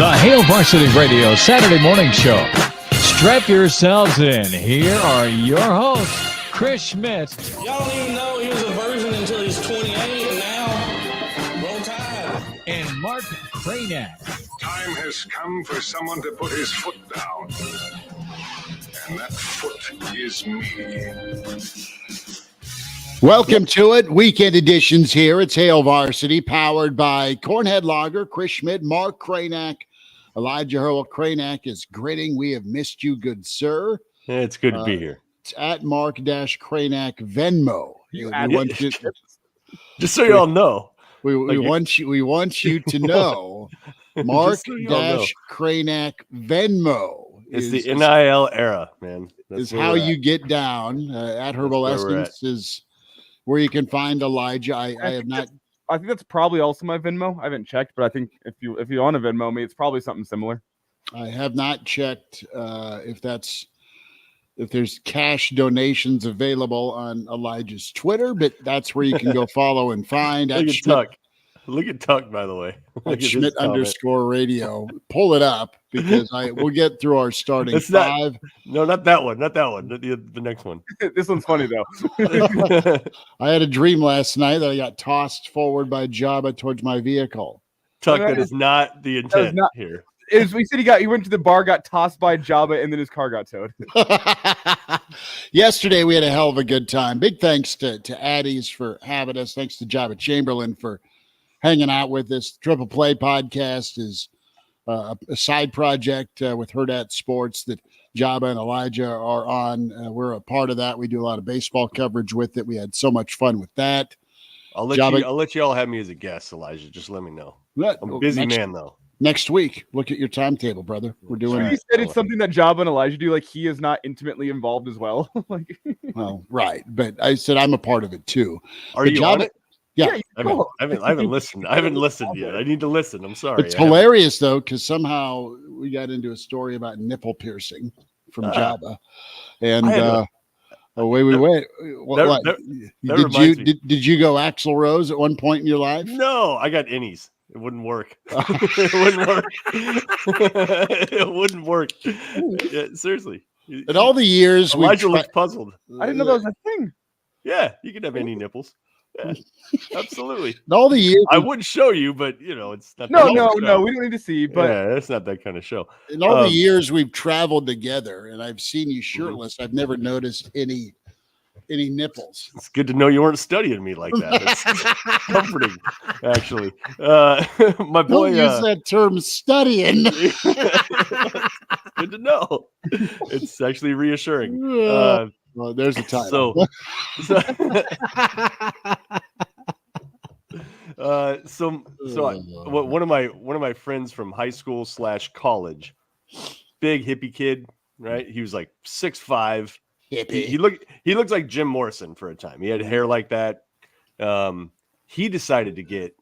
The Hail Varsity Radio Saturday morning show. Strap yourselves in. Here are your hosts, Chris Schmidt. Y'all don't even know he was a virgin until he's 28, and now, roll tide. And Mark Kraynak. Time has come for someone to put his foot down. And that foot is me. Welcome to it. Weekend editions here. It's Hail Varsity, powered by Cornhead Lager, Chris Schmidt, Mark Kraynak. Elijah Herbel. Kraynak is grinning. We have missed you, good sir. Yeah, it's good to be here. It's at Mark-Kraynak Venmo. Just so you all know. We want you to know. Mark-Kraynak Venmo. It's the NIL era, man. That's how you get down. At Herbel Essence is where you can find Elijah. I have not. I think that's probably also my Venmo. I haven't checked, but I think if you want to Venmo me, it's probably something similar. I have not checked if there's cash donations available on Elijah's Twitter, but that's where you can go follow and find. Look at Tuck, by the way. Schmidt _radio. Pull it up because we'll get through our starting five. No, not that one. Not that one. The next one. This one's funny though. I had a dream last night that I got tossed forward by Jabba towards my vehicle. Tuck, that is not the intent here. We said he went to the bar, got tossed by Jabba, and then his car got towed. Yesterday we had a hell of a good time. Big thanks to Addie's for having us. Thanks to Jabba Chamberlain for hanging out with us. Triple Play podcast is a side project with Hurrdat Sports that Jabba and Elijah are on. We're a part of that. We do a lot of baseball coverage with it. We had so much fun with that. I'll let you all have me as a guest, Elijah. Just let me know. I'm a busy man, though. Next week, look at your timetable, brother. We're doing. He said it's something that Jabba and Elijah do. Like he is not intimately involved as well. Well, right, but I said I'm a part of it too. Are you on it? Yeah, I haven't listened. I haven't listened yet. I need to listen. I'm sorry. It's hilarious though, because somehow we got into a story about nipple piercing from Jabba, and away we went. Did you go Axl Rose at one point in your life? No, I got innies. It wouldn't work. It wouldn't work. It wouldn't work. Yeah, seriously. In all the years, Elijah looks puzzled. I didn't know that was a thing. Yeah, you can have any nipples. Yeah, absolutely. In all the years, I wouldn't show you, but it's not. No, we don't need to see. But yeah, it's not that kind of show. In all the years we've traveled together, and I've seen you shirtless, I've never noticed any nipples. It's good to know you weren't studying me like that. It's comforting, actually. My boy, don't use that term, studying. Good to know. It's actually reassuring. Well, there's a title. One of my friends from high school / college, big hippie kid, right? He was like 6'5". He looked like Jim Morrison for a time. He had hair like that. He decided to get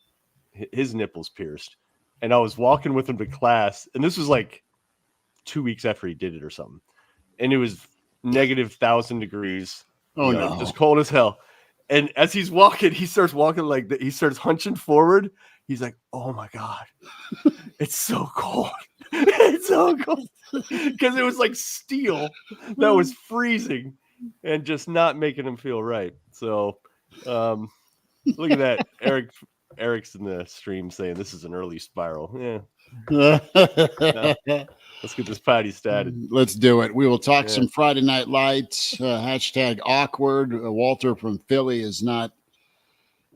his nipples pierced, and I was walking with him to class, and this was like 2 weeks after he did it or something, and it was -1,000 degrees. Oh no, just cold as hell. And as he's walking, he starts walking like that. He starts hunching forward. He's like, "Oh my God, it's so cold! It's so cold!" Because it was like steel that was freezing and just not making him feel right. So, look at that, Eric's in the stream saying this is an early spiral. Yeah. Let's get this party started. Let's do it. We will talk some Friday Night Lights. Hashtag awkward. Walter from Philly is not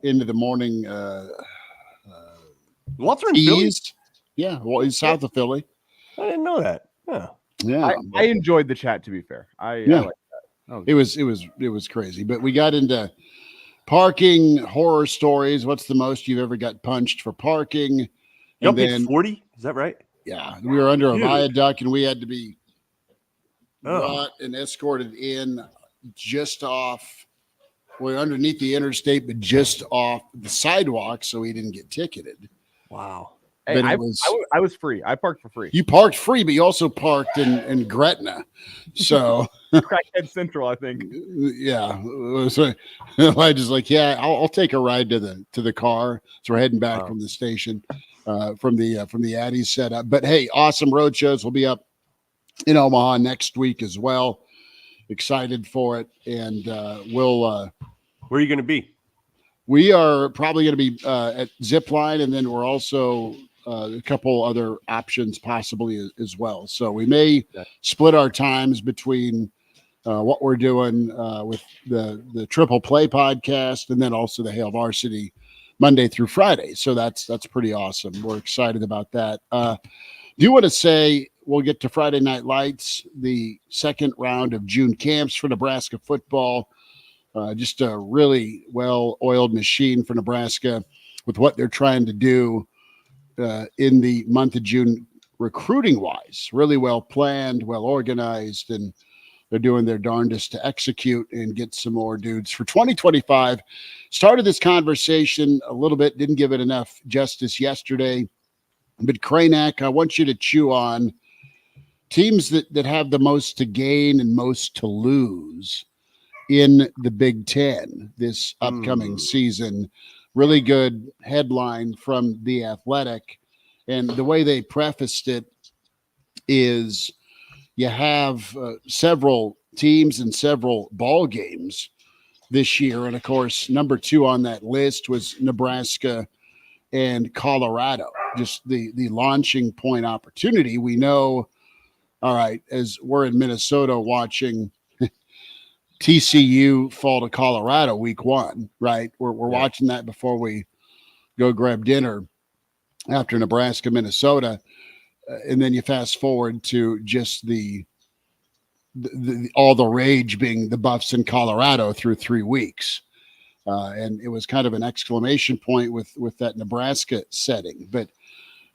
into the morning. Walter in Philly? Yeah, well, he's south of Philly. I didn't know that. Yeah. I enjoyed the chat, to be fair. I like that. It was crazy. But we got into parking horror stories. What's the most you've ever got punched for parking? Y'all paid 40? Is that right? Yeah, we were under a viaduct, and we had to be brought and escorted in just off. We're underneath the interstate, but just off the sidewalk, so we didn't get ticketed. Wow. Hey, I was free. I parked for free. You parked free, but you also parked in Gretna. So Crackhead Central, I think. Yeah. So Elijah's like, yeah, I'll take a ride to the car. So we're heading back from the station. from the Addies setup. But hey, awesome road shows will be up in Omaha next week as well. Excited for it, and we'll. Where are you going to be? We are probably going to be at Zipline, and then we're also a couple other options possibly as well. So we may split our times between what we're doing with the Triple Play podcast, and then also the Hail Varsity Monday through Friday. So that's pretty awesome. We're excited about that. Do you want to say we'll get to Friday Night Lights, the second round of June camps for Nebraska football? Just a really well-oiled machine for Nebraska with what they're trying to do in the month of June recruiting-wise. Really well-planned, well-organized, and they're doing their darndest to execute and get some more dudes for 2025. Started this conversation a little bit, didn't give it enough justice yesterday. But Kraynak, I want you to chew on teams that have the most to gain and most to lose in the Big Ten this upcoming season. Really good headline from The Athletic. And the way they prefaced it is you have several teams and several ball games this year. And of course, number 2 on that list was Nebraska and Colorado, just the launching point opportunity. We know, all right, as we're in Minnesota watching TCU fall to Colorado week 1, right? We're watching that before we go grab dinner after Nebraska, Minnesota. And then you fast forward to just the all the rage being the Buffs in Colorado through 3 weeks. And it was kind of an exclamation point with that Nebraska setting. But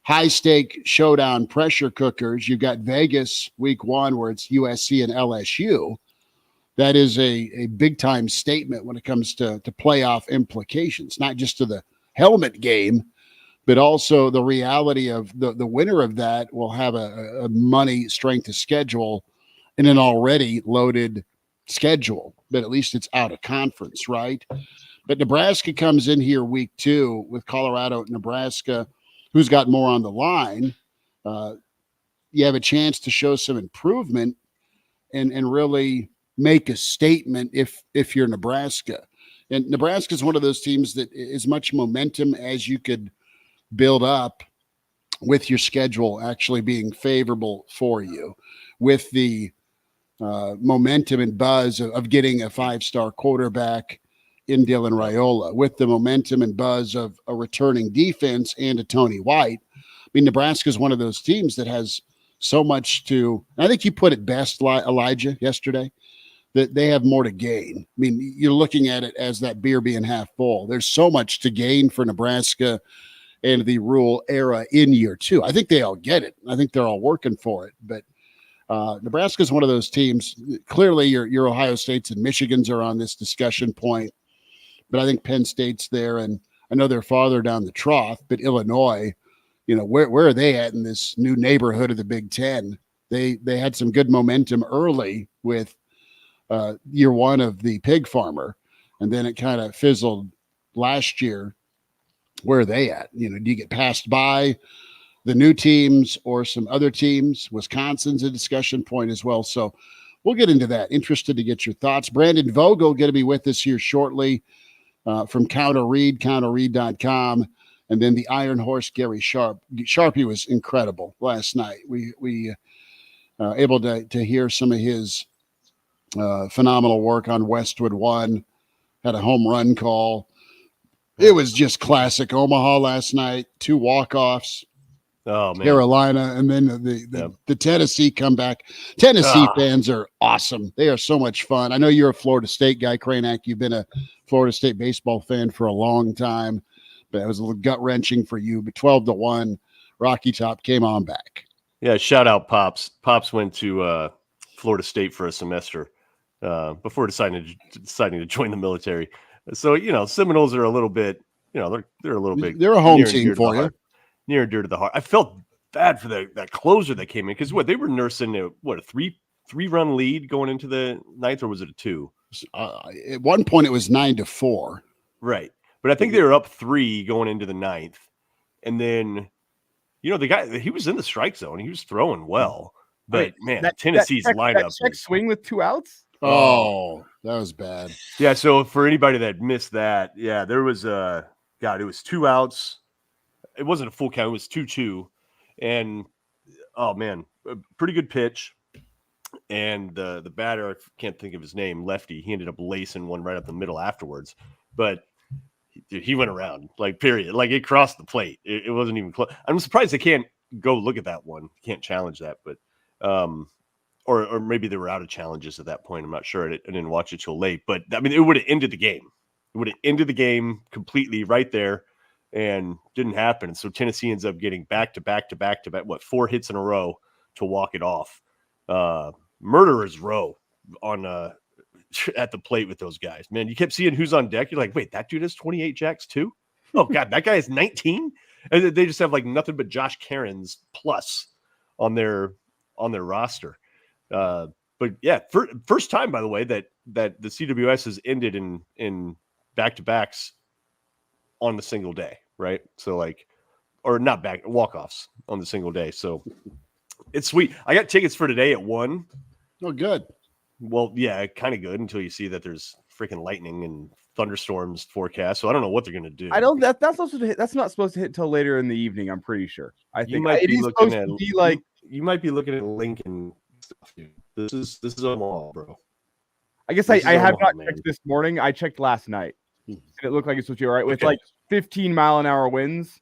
high-stake showdown pressure cookers, you've got Vegas week 1 where it's USC and LSU. That is a big-time statement when it comes to playoff implications, not just to the helmet game, but also the reality of the winner of that will have a money strength of schedule in an already loaded schedule, but at least it's out of conference, right? But Nebraska comes in here week 2 with Colorado, Nebraska, who's got more on the line. You have a chance to show some improvement and really make a statement if you're Nebraska. And Nebraska is one of those teams that as much momentum as you could build up with your schedule actually being favorable for you, with the momentum and buzz of getting a 5-star quarterback in Dylan Raiola, with the momentum and buzz of a returning defense and a Tony White. I mean, Nebraska is one of those teams that has so much to, I think you put it best, Elijah, yesterday, that they have more to gain. I mean, you're looking at it as that beer being half full. There's so much to gain for Nebraska and the rule era in year 2. I think they all get it. I think they're all working for it. But Nebraska is one of those teams. Clearly, your Ohio States and Michigans are on this discussion point. But I think Penn State's there, and I know they're farther down the trough. But Illinois, where are they at in this new neighborhood of the Big Ten? They had some good momentum early with year 1 of the pig farmer, and then it kind of fizzled last year. Where are they at? Do you get passed by the new teams or some other teams? Wisconsin's a discussion point as well. So we'll get into that. Interested to get your thoughts. Brandon Vogel going to be with us here shortly from counterread.com. And then the Iron Horse, Gary Sharp. Sharpie was incredible last night. We able to hear some of his phenomenal work on Westwood One. Had a home run call. It was just classic Omaha last night. 2 walk-offs. Oh, man. Carolina, and then the Tennessee comeback. Tennessee fans are awesome. They are so much fun. I know you're a Florida State guy, Kraynak. You've been a Florida State baseball fan for a long time, but it was a little gut-wrenching for you. But 12-1, Rocky Top came on back. Yeah, shout out Pops. Pops went to Florida State for a semester before deciding to join the military. So, Seminoles are a little bit, they're a little bit. They're a home team for you. Near and dear to the heart. I felt bad for that closer that came in because they were nursing a 3-run lead going into the 9th, or was it a 2? At one point it was 9-4. Right. But I think they were up 3 going into the 9th. And then the guy, he was in the strike zone. He was throwing well. But, man, that Tennessee's lineup. That check swing with 2 outs? Oh, that was bad. Yeah, so for anybody that missed that, yeah, there was it was 2 outs. It wasn't a full count. It was 2-2. And, oh, man, a pretty good pitch. And the batter, I can't think of his name, lefty, he ended up lacing one right up the middle afterwards. But he went around, like, period. Like, it crossed the plate. It wasn't even close. I'm surprised they can't go look at that one. Can't challenge that. But or maybe they were out of challenges at that point. I'm not sure. I didn't watch it till late. But, I mean, it would have ended the game. It would have ended the game completely right there, and didn't happen. And so Tennessee ends up getting back, 4 hits in a row to walk it off. Murderer's row on at the plate with those guys. Man, you kept seeing who's on deck. You're like, wait, that dude has 28 jacks too? Oh, God, that guy is 19? And they just have, like, nothing but Josh Cairns plus on their roster. But yeah, first time, by the way, that the CWS has ended in back-to-backs on the single day, right? So, like, or not walk-offs on the single day. So it's sweet. I got tickets for today at 1. Oh, good. Well, yeah, kind of good until you see that there's freaking lightning and thunderstorms forecast. So I don't know what they're going to do. I don't. That's not supposed to hit till later in the evening. I'm pretty sure. I think you might it be is looking supposed at to be like. You might be looking at Lincoln stuff, dude. This is Omaha, bro. I guess This I is have Omaha, not man. checked this morning. I checked last night, and it looked like it's supposed to be all right with Okay. like 15-mile-an-hour winds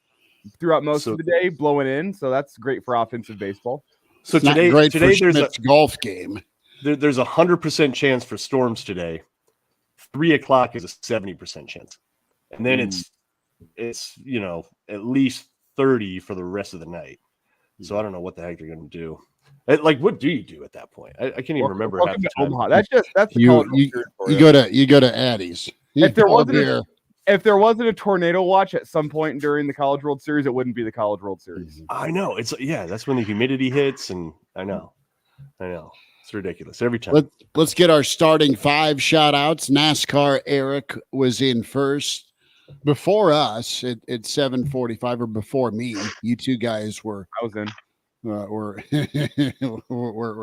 throughout most of the day, blowing in. So that's great for offensive baseball. So It's not today great for there's Schmidt's golf game. there's 100% chance for storms today. 3:00 is a 70% chance, and then it's at least 30 for the rest of the night. So I don't know what the heck they're going to do. Like, what do you do at that point? I can't even remember. Welcome half to the time. Omaha. That's the You college you, World Series for you go to Addie's. You If there go wasn't here. If there wasn't a tornado watch at some point during the College World Series, it wouldn't be the College World Series. I know. That's when the humidity hits, and I know. It's ridiculous every time. Let's get our starting 5 shout outs. NASCAR Eric was in first before us at 7:45, or before me. You two guys were I was in. were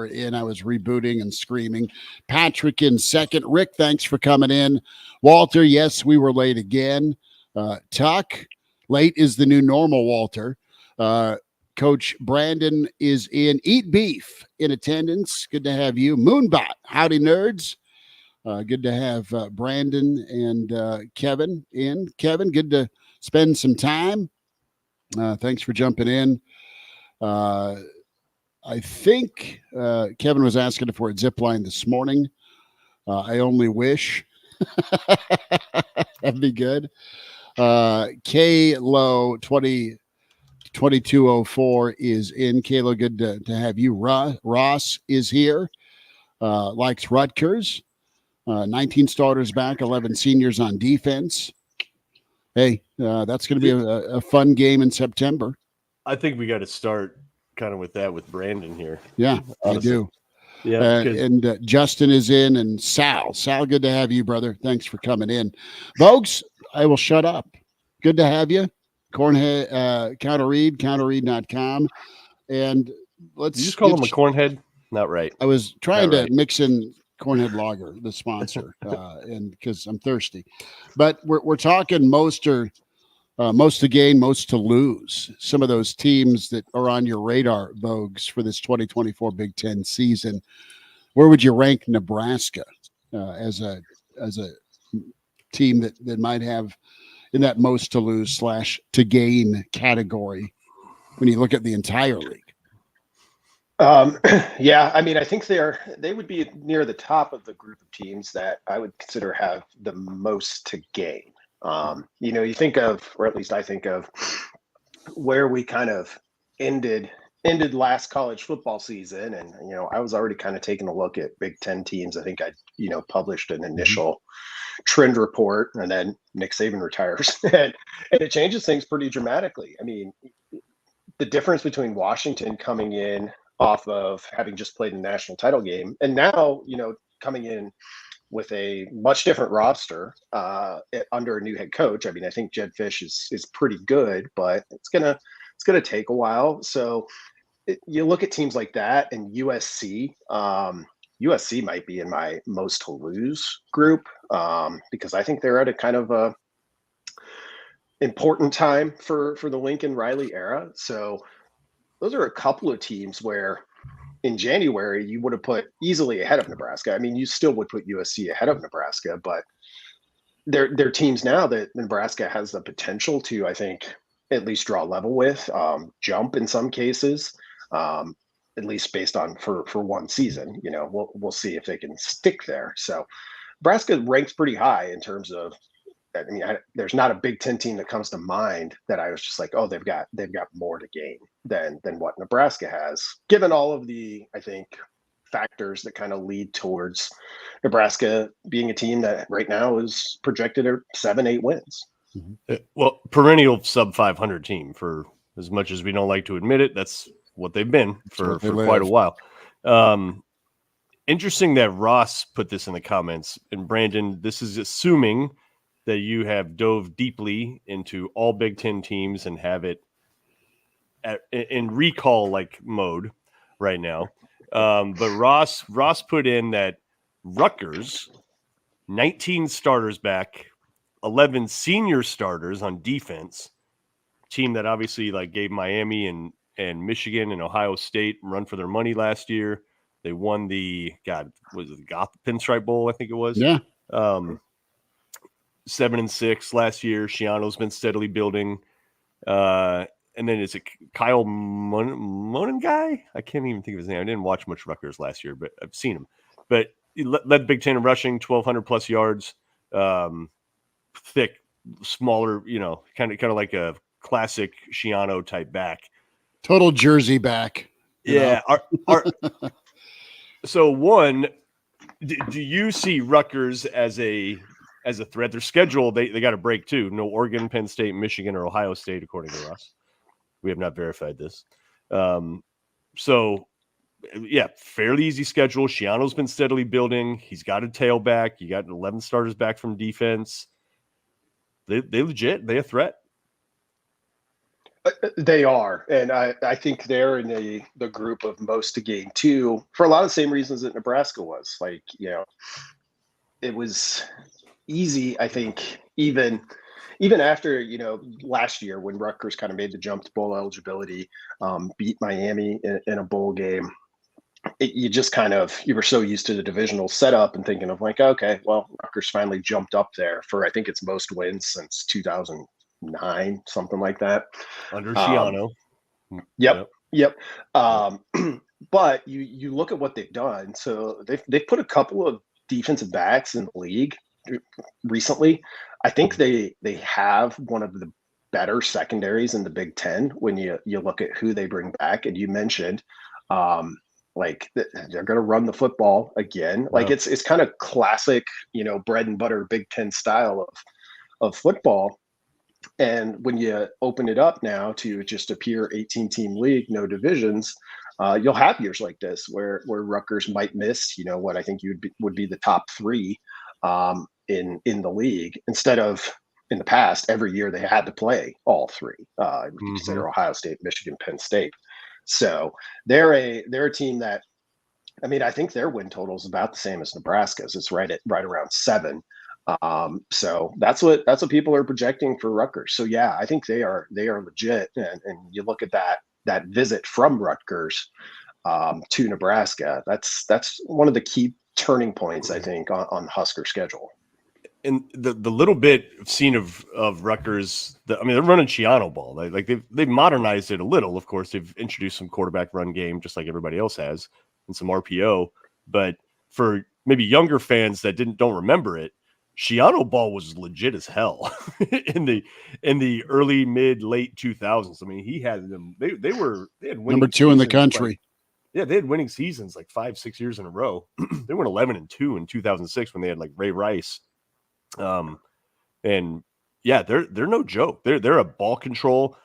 in. I was rebooting and screaming. Patrick in second. Rick, thanks for coming in. Walter, yes, we were late again. Tuck, late is the new normal, Walter. Coach Brandon is in. Eat Beef in attendance. Good to have you. Moonbot, howdy nerds. Good to have Brandon and Kevin in. Kevin, good to spend some time. Thanks for jumping in. I think Kevin was asking for a zip line this morning. I only wish. That'd be good. K Low 2204 is in. Kayla, good to have you. Ross is here. Likes Rutgers. 19 starters back, 11 seniors on defense. Hey, that's going to be a fun game in September. I think we got to start kind of with that with Brandon here. Yeah, honestly. I do. Yeah, and Justin is in, and Sal, good to have you, brother. Thanks for coming in. Folks, I will shut up. Good to have you. Cornhead, counterread.com. And let's you just call him a cornhead? Not right. I was trying Not to right. mix in Cornhead Lager, the sponsor, and because I'm thirsty. But we're talking most to gain, most to lose. Some of those teams that are on your radar, Vogues, for this 2024 Big Ten season. Where would you rank Nebraska as a team that might have in that most to lose / to gain category when you look at the entire league? Yeah, I mean, I think they would be near the top of the group of teams that I would consider have the most to gain. You think of, or at least I think of, where we kind of ended last college football season, and I was already kind of taking a look at Big Ten teams. I think I published an initial trend report, and then Nick Saban retires, and it changes things pretty dramatically. I mean, the difference between Washington coming in off of having just played a national title game, and now coming in with a much different roster under a new head coach. I mean, I think Jed Fish is pretty good, but it's gonna it's going to take a while. So you look at teams like that, and USC. USC might be in my most to lose group because I think they're at a kind of a important time for the Lincoln Riley era. So those are a couple of teams where in January you would have put easily ahead of Nebraska. I mean, you still would put USC ahead of Nebraska, but they're teams now that Nebraska has the potential to, I think, at least draw level with, jump in some cases, at least based on for one season. You know, we'll see if they can stick there. So Nebraska ranks pretty high in terms of. I mean, there's not a Big Ten team that comes to mind that I was just like, oh, they've got more to gain than what Nebraska has, given all of the, I think, factors that kind of lead towards Nebraska being a team that right now is projected at 7-8 wins. Well, perennial sub 500 team, for as much as we don't like to admit it. That's what they've been for quite a while. Interesting that Ross put this in the comments. And Brandon, this is assuming that you have dove deeply into all Big Ten teams and have it in recall like mode right now. But Ross put in that Rutgers, 19 starters back, 11 senior starters on defense, team that obviously like gave Miami and Michigan and Ohio State run for their money last year. They won the Pinstripe Bowl, I think it was. Yeah. 7-6 last year. Shiano's been steadily building. And then is it Kyle Monin guy? I can't even think of his name. I didn't watch much Rutgers last year, but I've seen him. But he led Big Ten in rushing, 1,200 plus yards. Thick, smaller, kind of like a classic Shiano type back. Total Jersey back. Yeah. So one, do you see Rutgers as a threat? Their schedule, they got a break too. No Oregon, Penn State, Michigan, or Ohio State, according to us. We have not verified this. So, yeah, fairly easy schedule. Shiano's been steadily building. He's got a tailback. You got 11 starters back from defense. They legit. They a threat. They are, and I think they're in the group of most to gain too, for a lot of the same reasons that Nebraska was. Like, it was easy, I think, even after, last year when Rutgers kind of made the jump to bowl eligibility, beat Miami in a bowl game. You were so used to the divisional setup and thinking of like, okay, well, Rutgers finally jumped up there for, I think it's most wins since 2009, something like that. Under Shiano. Yep. But you look at what they've done. So they've put a couple of defensive backs in the league recently. I think they have one of the better secondaries in the Big Ten when you look at who they bring back. And you mentioned they're going to run the football again. Like it's kind of classic, bread and butter Big Ten style of football. And when you open it up now to just a pure 18-team league, no divisions, you'll have years like this where Rutgers might miss, what I think would be the top three in the league, instead of in the past, every year they had to play all three. If you consider Ohio State, Michigan, Penn State. So they're a team that, I mean, I think their win total is about the same as Nebraska's. It's right around 7. So that's what people are projecting for Rutgers. So yeah, I think they are legit. And you look at that visit from Rutgers to Nebraska. That's one of the key turning points, I think, on Husker schedule. And the little bit seen of Rutgers, they're running Shiano ball. They've modernized it a little. Of course, they've introduced some quarterback run game, just like everybody else has, and some RPO. But for maybe younger fans that don't remember it, Shiano ball was legit as hell in the early, mid, late 2000s. I mean, he had them. They had winning number 2 in the country. They had winning seasons like 5-6 years in a row. They went 11-2 in 2006 when they had like Ray Rice. And yeah, they're no joke. They're a ball control.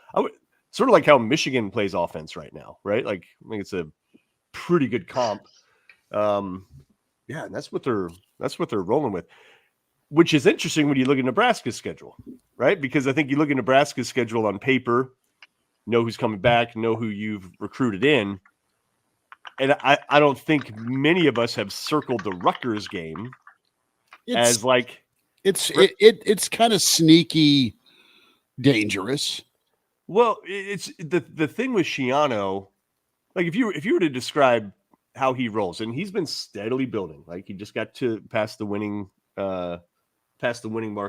Sort of like how Michigan plays offense right now, right? Like, I think it's a pretty good comp. Yeah, and that's what they're rolling with, which is interesting when you look at Nebraska's schedule, right? Because I think you look at Nebraska's schedule on paper, know who's coming back, know who you've recruited in. And I don't think many of us have circled the Rutgers game as like it's kind of sneaky dangerous. Well, it's the thing with Schiano, like if you were to describe how he rolls, and he's been steadily building, like he just got to past the winning mark.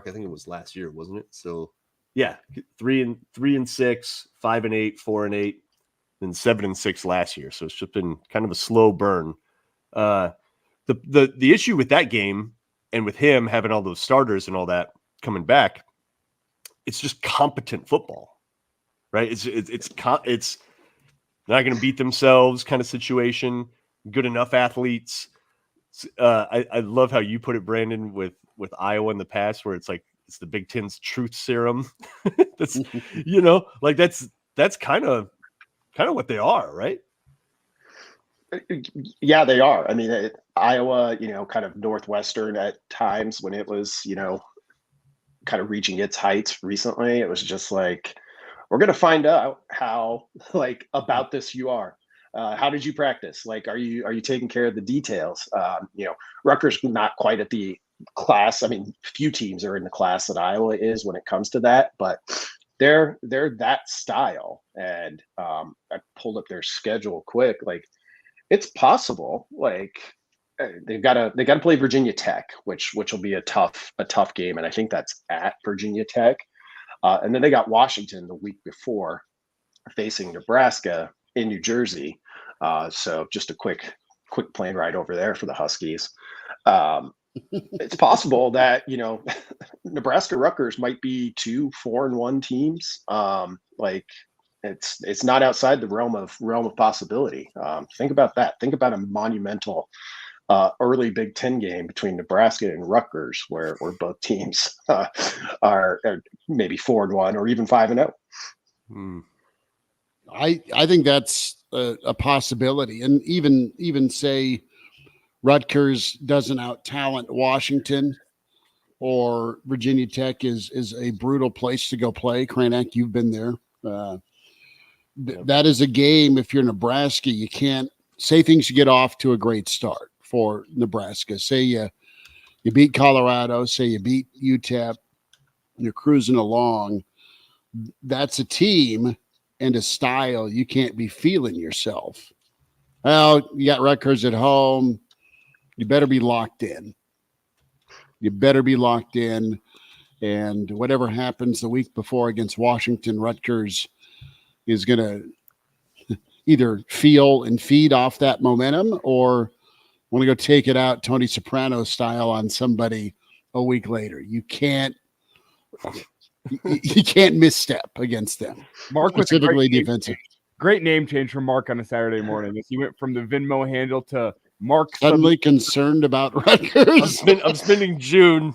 I think it was last year, wasn't it? So yeah, 3-6, 5-8, 4-8, then 7-6 last year. So it's just been kind of a slow burn. The issue with that game and with him having all those starters and all that coming back, it's just competent football, right? It's not going to beat themselves kind of situation. Good enough athletes. I love how you put it, Brandon, with Iowa in the past, where it's like it's the Big Ten's truth serum. That's like that's kind of what they are, right? Yeah, they are. I mean, Iowa, kind of Northwestern at times when it was, kind of reaching its heights recently. It was just like, we're going to find out how, about this you are. How did you practice? Like, are you taking care of the details? Rutgers not quite at the class. I mean, few teams are in the class that Iowa is when it comes to that, but they're that style. And I pulled up their schedule quick. Like, it's possible. Like, they got to play Virginia Tech, which will be a tough game, and I think that's at Virginia Tech. And then they got Washington the week before, facing Nebraska in New Jersey. So just a quick plane ride over there for the Huskies. It's possible that Nebraska Rutgers might be 2 4-1 teams. It's not outside the realm of possibility. Think about that. Think about a monumental early Big Ten game between Nebraska and Rutgers, where both teams are maybe 4-1 or even 5-0. I think that's a possibility, and even say Rutgers doesn't out talent Washington, or Virginia Tech is a brutal place to go play. Kraynak, you've been there. That is a game. If you're Nebraska, you can't say things get off to a great start for Nebraska. Say you beat Colorado, say you beat UTEP, you're cruising along. That's a team and a style you can't be feeling yourself. Well, you got Rutgers at home. You better be locked in. And whatever happens the week before against Washington, Rutgers is going to either feel and feed off that momentum, or want to go take it out Tony Soprano style on somebody a week later. You can't misstep against them. Mark was specifically defensive. Great name change from Mark on a Saturday morning. He went from the Venmo handle to Mark. Suddenly concerned about Rutgers. I'm spending June.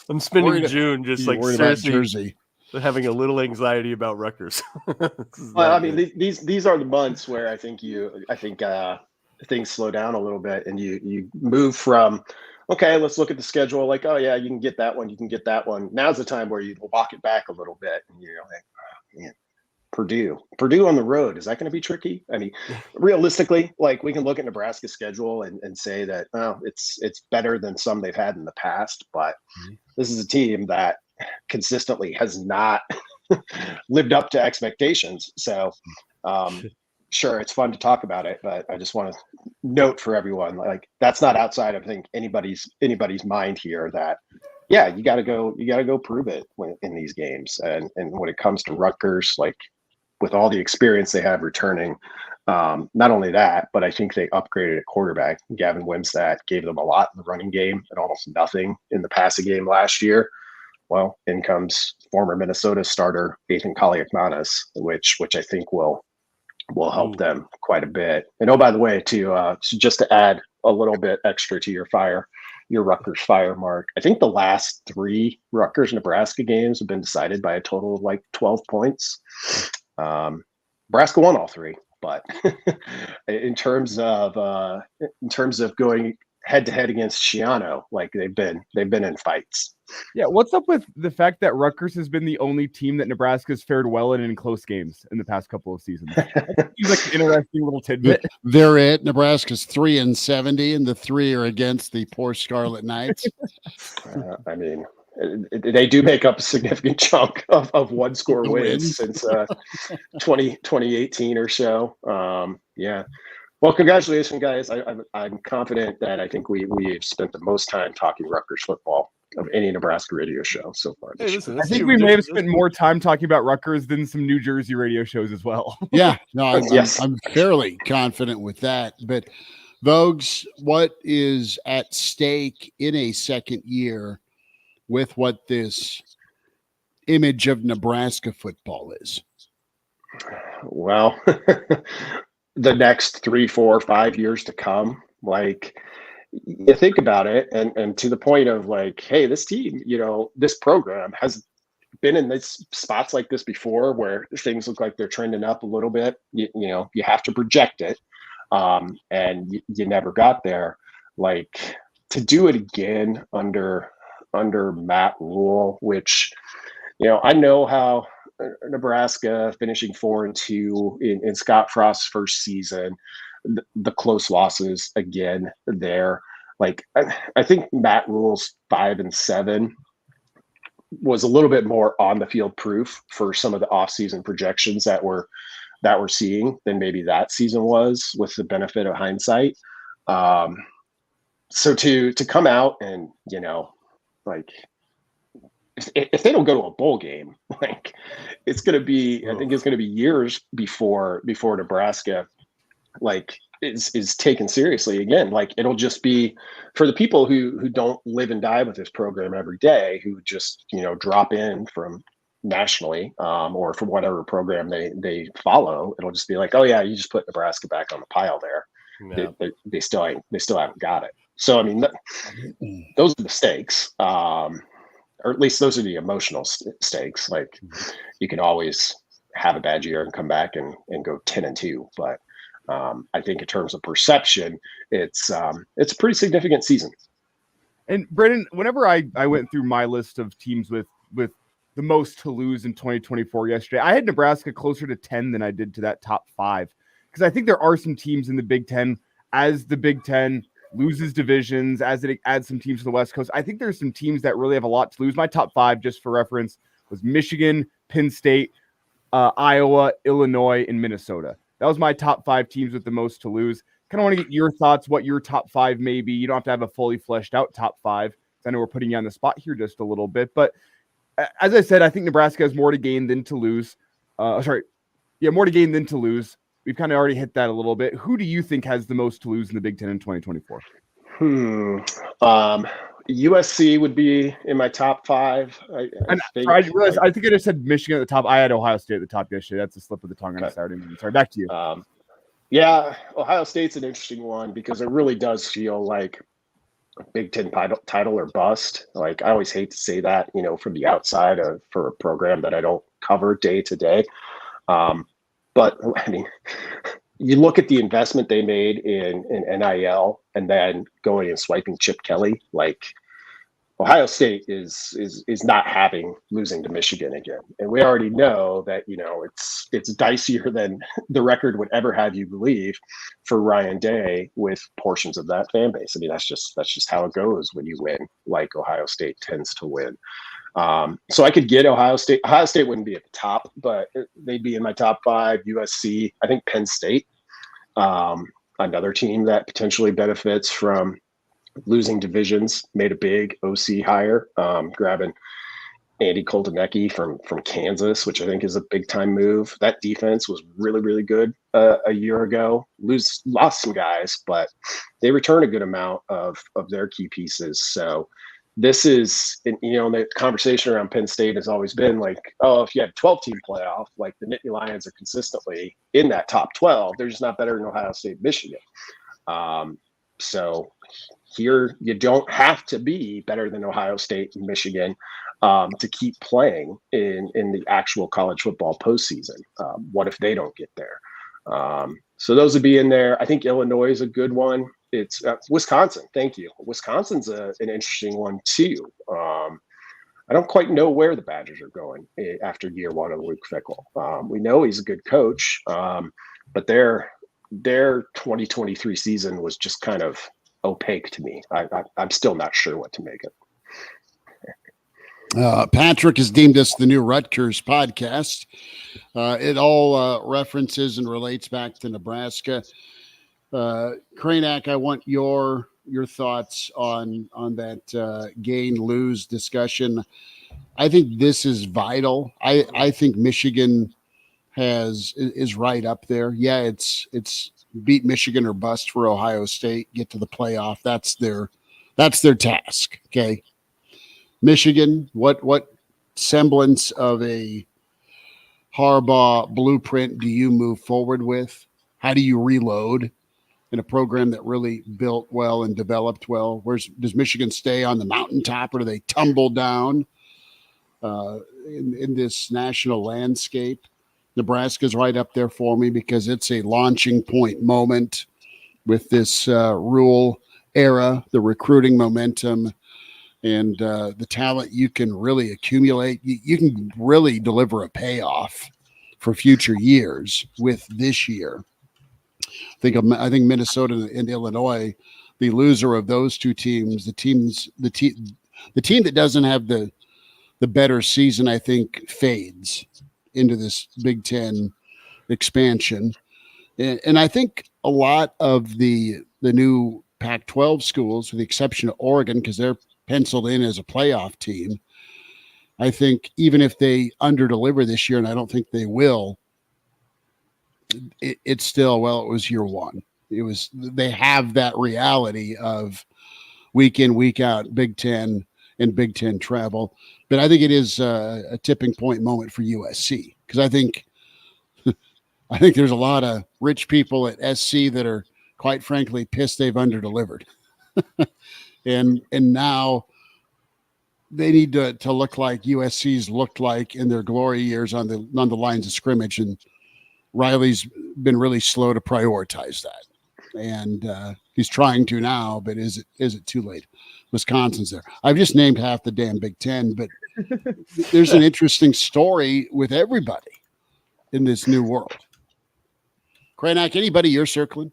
Just like seriously Jersey. Having a little anxiety about Rutgers. Well, I mean, these are the months where I think things slow down a little bit, and you move from, okay, let's look at the schedule. Like, oh yeah, you can get that one. Now's the time where you walk it back a little bit, and you're like, oh, man, Purdue on the road, is that going to be tricky? I mean, realistically, like, we can look at Nebraska's schedule and say that, oh, it's better than some they've had in the past, but this is a team that consistently has not lived up to expectations. So sure, it's fun to talk about it, but I just want to note for everyone, like, that's not outside of, I think, anybody's mind here, that yeah, you got to go prove it in these games. And when it comes to Rutgers, like, with all the experience they have returning, not only that, but I think they upgraded at quarterback. Gavin Wimsatt gave them a lot in the running game and almost nothing in the passing game last year. Well, in comes former Minnesota starter Ethan Kaliakmanis, which I think will help them quite a bit. And oh, by the way, just to add a little bit extra to your Rutgers fire, Mark, I think the last 3 Rutgers Nebraska games have been decided by a total of like 12 points. Nebraska won all 3, but in terms of going head to head against Shiano. Like they've been in fights. Yeah, what's up with the fact that Rutgers has been the only team that Nebraska's fared well in close games in the past couple of seasons? That seems like an interesting little tidbit. They're it. Nebraska's 3-70, and the 3 are against the poor Scarlet Knights. I mean, they do make up a significant chunk of one-score wins since 2018 or so. Yeah. Well, congratulations, guys. I'm confident that I think we've spent the most time talking Rutgers football of any Nebraska radio show so far. Hey, listen, I think we may have spent more time talking about Rutgers than some New Jersey radio shows as well. Yeah, no, Yes. I'm fairly confident with that. But Vogues, what is at stake in a second year with what this image of Nebraska football is? Well, the next 3, 4, 5 years to come, like you think about it, and to the point of like, hey, this team, this program has been in this spots like this before where things look like they're trending up a little bit. You have to project it, and you never got there. Like to do it again under Matt Rule, which I know how Nebraska finishing 4-2 in Scott Frost's first season, the close losses again there. Like I think Matt Rule's 5-7 was a little bit more on the field proof for some of the offseason projections that we're seeing than maybe that season was, with the benefit of hindsight. So to come out and like if they don't go to a bowl game, like it's going to be, I think it's going to be years before Nebraska like is taken seriously again. Like it'll just be for the people who don't live and die with this program every day, who just drop in from nationally or from whatever program they follow. It'll just be like, oh yeah, you just put Nebraska back on the pile there. Yeah. They still haven't got it. So I mean, those are the stakes, or at least those are the emotional stakes. Like you can always have a bad year and come back and go 10-2, but I think in terms of perception, it's a pretty significant season. And Brendan, whenever I went through my list of teams with the most to lose in 2024 yesterday, I had Nebraska closer to 10 than I did to that top 5, because I think there are some teams in the Big Ten, as the Big Ten loses divisions, as it adds some teams to the West Coast. I think there's some teams that really have a lot to lose. My top 5, just for reference, was Michigan, Penn State, Iowa, Illinois, and Minnesota. That was my top 5 teams with the most to lose. Kind of want to get your thoughts, what your top 5 may be. You don't have to have a fully fleshed out top 5. I know we're putting you on the spot here just a little bit, but as I said, I think Nebraska has more to gain than to lose. More to gain than to lose. We've kind of already hit that a little bit. Who do you think has the most to lose in the Big Ten in 2024? USC would be in my top 5. I realized, I think I just said Michigan at the top. I had Ohio State at the top yesterday. That's a slip of the tongue on a Saturday morning. Sorry, back to you. Yeah, Ohio State's an interesting one because it really does feel like a Big Ten title or bust. Like I always hate to say that, from the outside for a program that I don't cover day to day. But I mean, you look at the investment they made in NIL and then going and swiping Chip Kelly, like Ohio State is not losing to Michigan again. And we already know that, it's dicier than the record would ever have you believe for Ryan Day with portions of that fan base. I mean, that's just how it goes when you win, like Ohio State tends to win. So I could get Ohio State. Ohio State wouldn't be at the top, but they'd be in my top 5. USC, I think Penn State, another team that potentially benefits from losing divisions, made a big OC hire, grabbing Andy Koldanecki from Kansas, which I think is a big time move. That defense was really, really good a year ago. Lost some guys, but they return a good amount of their key pieces. So this is, the conversation around Penn State has always been like, oh, if you had a 12-team playoff, like the Nittany Lions are consistently in that top 12, they're just not better than Ohio State, Michigan. So here you don't have to be better than Ohio State and Michigan to keep playing in the actual college football postseason. What if they don't get there? So those would be in there. I think Illinois is a good one. it's Wisconsin. Thank you. Wisconsin's an interesting one too. I don't quite know where the Badgers are going after year one of Luke Fickell. We know he's a good coach, but their 2023 season was just kind of opaque to me. I'm still not sure what to make of it. Patrick has deemed us the new Rutgers podcast. It all references and relates back to Nebraska. Kraynak, I want your thoughts on that gain-lose discussion. I think this is vital. I think Michigan is right up there. Yeah, it's beat Michigan or bust for Ohio State, get to the playoff. That's their task. Okay. Michigan, what semblance of a Harbaugh blueprint do you move forward with? How do you reload in a program that really built well and developed well? Does Michigan stay on the mountaintop, or do they tumble down in this national landscape? Nebraska's right up there for me because it's a launching point moment with this Rule era, the recruiting momentum, and the talent you can really accumulate. You can really deliver a payoff for future years with this year. I think Minnesota and Illinois, the loser of those two teams, the team that doesn't have the better season, I think, fades into this Big Ten expansion. And I think a lot of the new Pac-12 schools, with the exception of Oregon, because they're penciled in as a playoff team, I think even if they underdeliver this year, and I don't think they will, it's still, it was year one. They have that reality of week in, week out, Big Ten and Big Ten travel. But I think it is a tipping point moment for USC, because I think there's a lot of rich people at SC that are, quite frankly, pissed they've underdelivered. and now they need to look like USC's looked like in their glory years on the lines of scrimmage, and Riley's been really slow to prioritize that. And he's trying to now, but is it too late? Wisconsin's there. I've just named half the damn Big Ten, but there's an interesting story with everybody in this new world. Kraynak, anybody you're circling?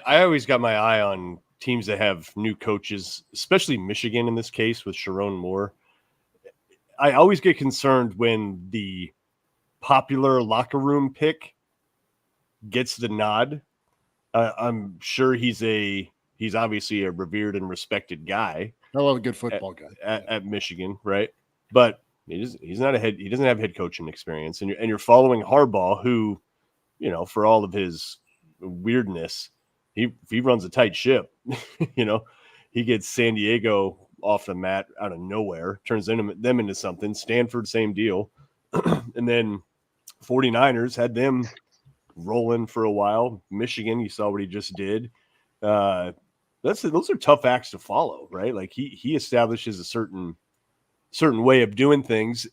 I always got my eye on teams that have new coaches, especially Michigan in this case with Sharon Moore. I always get concerned when the popular locker room pick gets the nod. I'm sure he's obviously a revered and respected guy. I love a good football guy at Michigan, right? But he's not he doesn't have head coaching experience, and you're following Harbaugh, who, for all of his weirdness, he runs a tight ship. He gets San Diego off the mat out of nowhere, turns them into something. Stanford, same deal. And then 49ers had them rolling for a while. Michigan, you saw what he just did. Those are tough acts to follow, right? Like he establishes a certain way of doing things,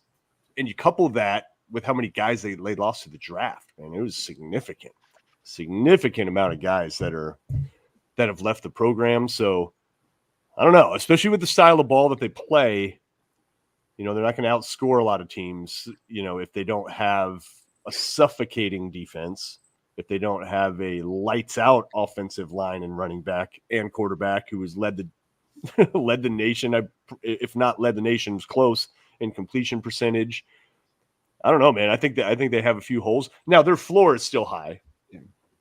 and you couple that with how many guys they lost to the draft. Man, it was significant amount of guys that have left the program. So I don't know, especially with the style of ball that they play. They're not going to outscore a lot of teams, if they don't have a suffocating defense, if they don't have a lights out offensive line and running back and quarterback who has led the nation, if not led the nation, was close in completion percentage. I don't know, man. I think they have a few holes. Now their floor is still high.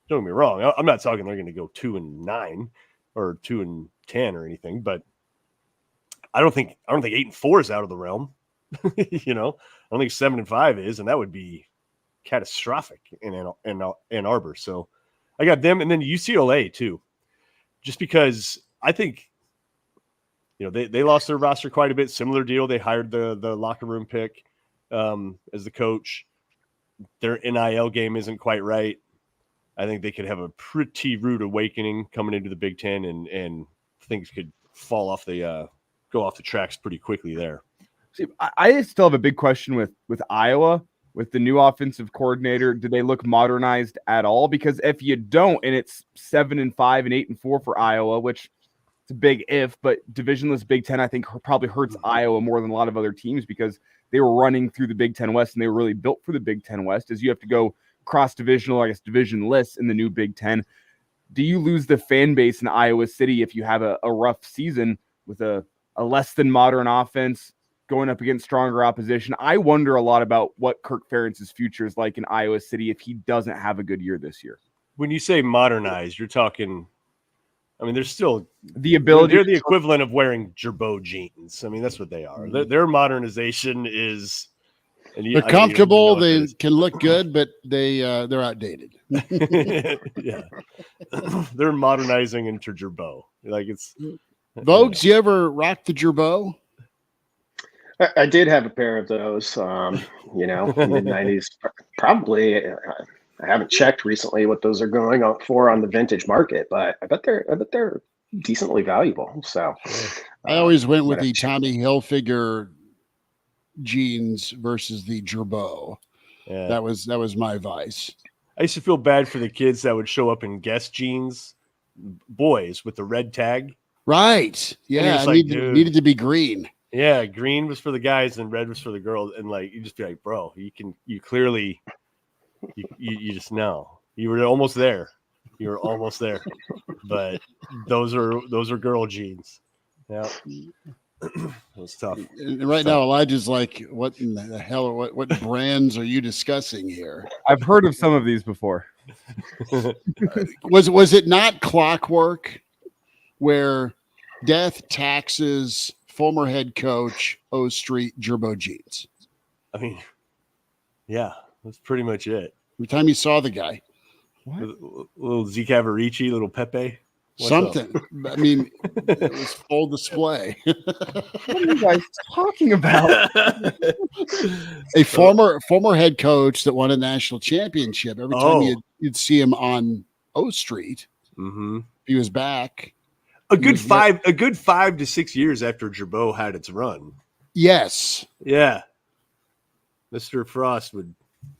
Don't get me wrong. I'm not talking they're going to go 2-9 or 2-10 or anything, but I don't think 8-4 is out of the realm. I don't think 7-5 is, and that would be catastrophic in Ann Arbor. So I got them, and then UCLA too, just because I think they lost their roster quite a bit. Similar deal. They hired the locker room pick as the coach. Their NIL game isn't quite right. I think they could have a pretty rude awakening coming into the Big Ten, and things could fall off go off the tracks pretty quickly there. See, I still have a big question with Iowa. with the new offensive coordinator, do they look modernized at all? Because if you don't, and it's 7-5 and 8-4 for Iowa, which it's a big if, but divisionless Big Ten, I think probably hurts Iowa more than a lot of other teams because they were running through the Big Ten West and they were really built for the Big Ten West. As you have to go cross-divisional, I guess divisionless in the new Big Ten. Do you lose the fan base in Iowa City if you have a rough season with a less than modern offense going up against stronger opposition? I wonder a lot about what Kirk Ferentz's future is like in Iowa City if he doesn't have a good year this year. When you say modernized, you're talking, I mean, there's still the ability. They're the equivalent of wearing Gerbeau jeans. I mean, that's what they are. Their modernization is. They're comfortable. They can look good, but they're outdated. Yeah, they're modernizing into Gerbeau. Like it's. Vogues, you ever rock the Gerbeau? I did have a pair of those, in the 90s. Probably, I haven't checked recently what those are going on for on the vintage market, but I bet they're decently valuable. So I always went with the Tommy Hilfiger jeans versus the Gerbeau. Yeah. That was my vice. I used to feel bad for the kids that would show up in Guess jeans, boys with the red tag. Right. Yeah. Like, needed to be green. Yeah. Green was for the guys and red was for the girls. And like, you just be like, bro, you clearly, you just know you were almost there. You were almost there, but those are girl jeans. Yeah. It was tough. And right now, Elijah's like, what in the hell? What brands are you discussing here? I've heard of some of these before. Was it not Clockwork where death, taxes, former head coach, O Street, Gerbeau jeans? I mean, yeah, that's pretty much it. Every time you saw the guy. What? Little Zeke Averici, little Pepe. Something. I mean, it was full display. What are you guys talking about? A former head coach that won a national championship. Every time you'd see him on O Street, he was back. A good 5 to 6 years after Gerbeau had its run. Yes. Yeah. Mr. Frost would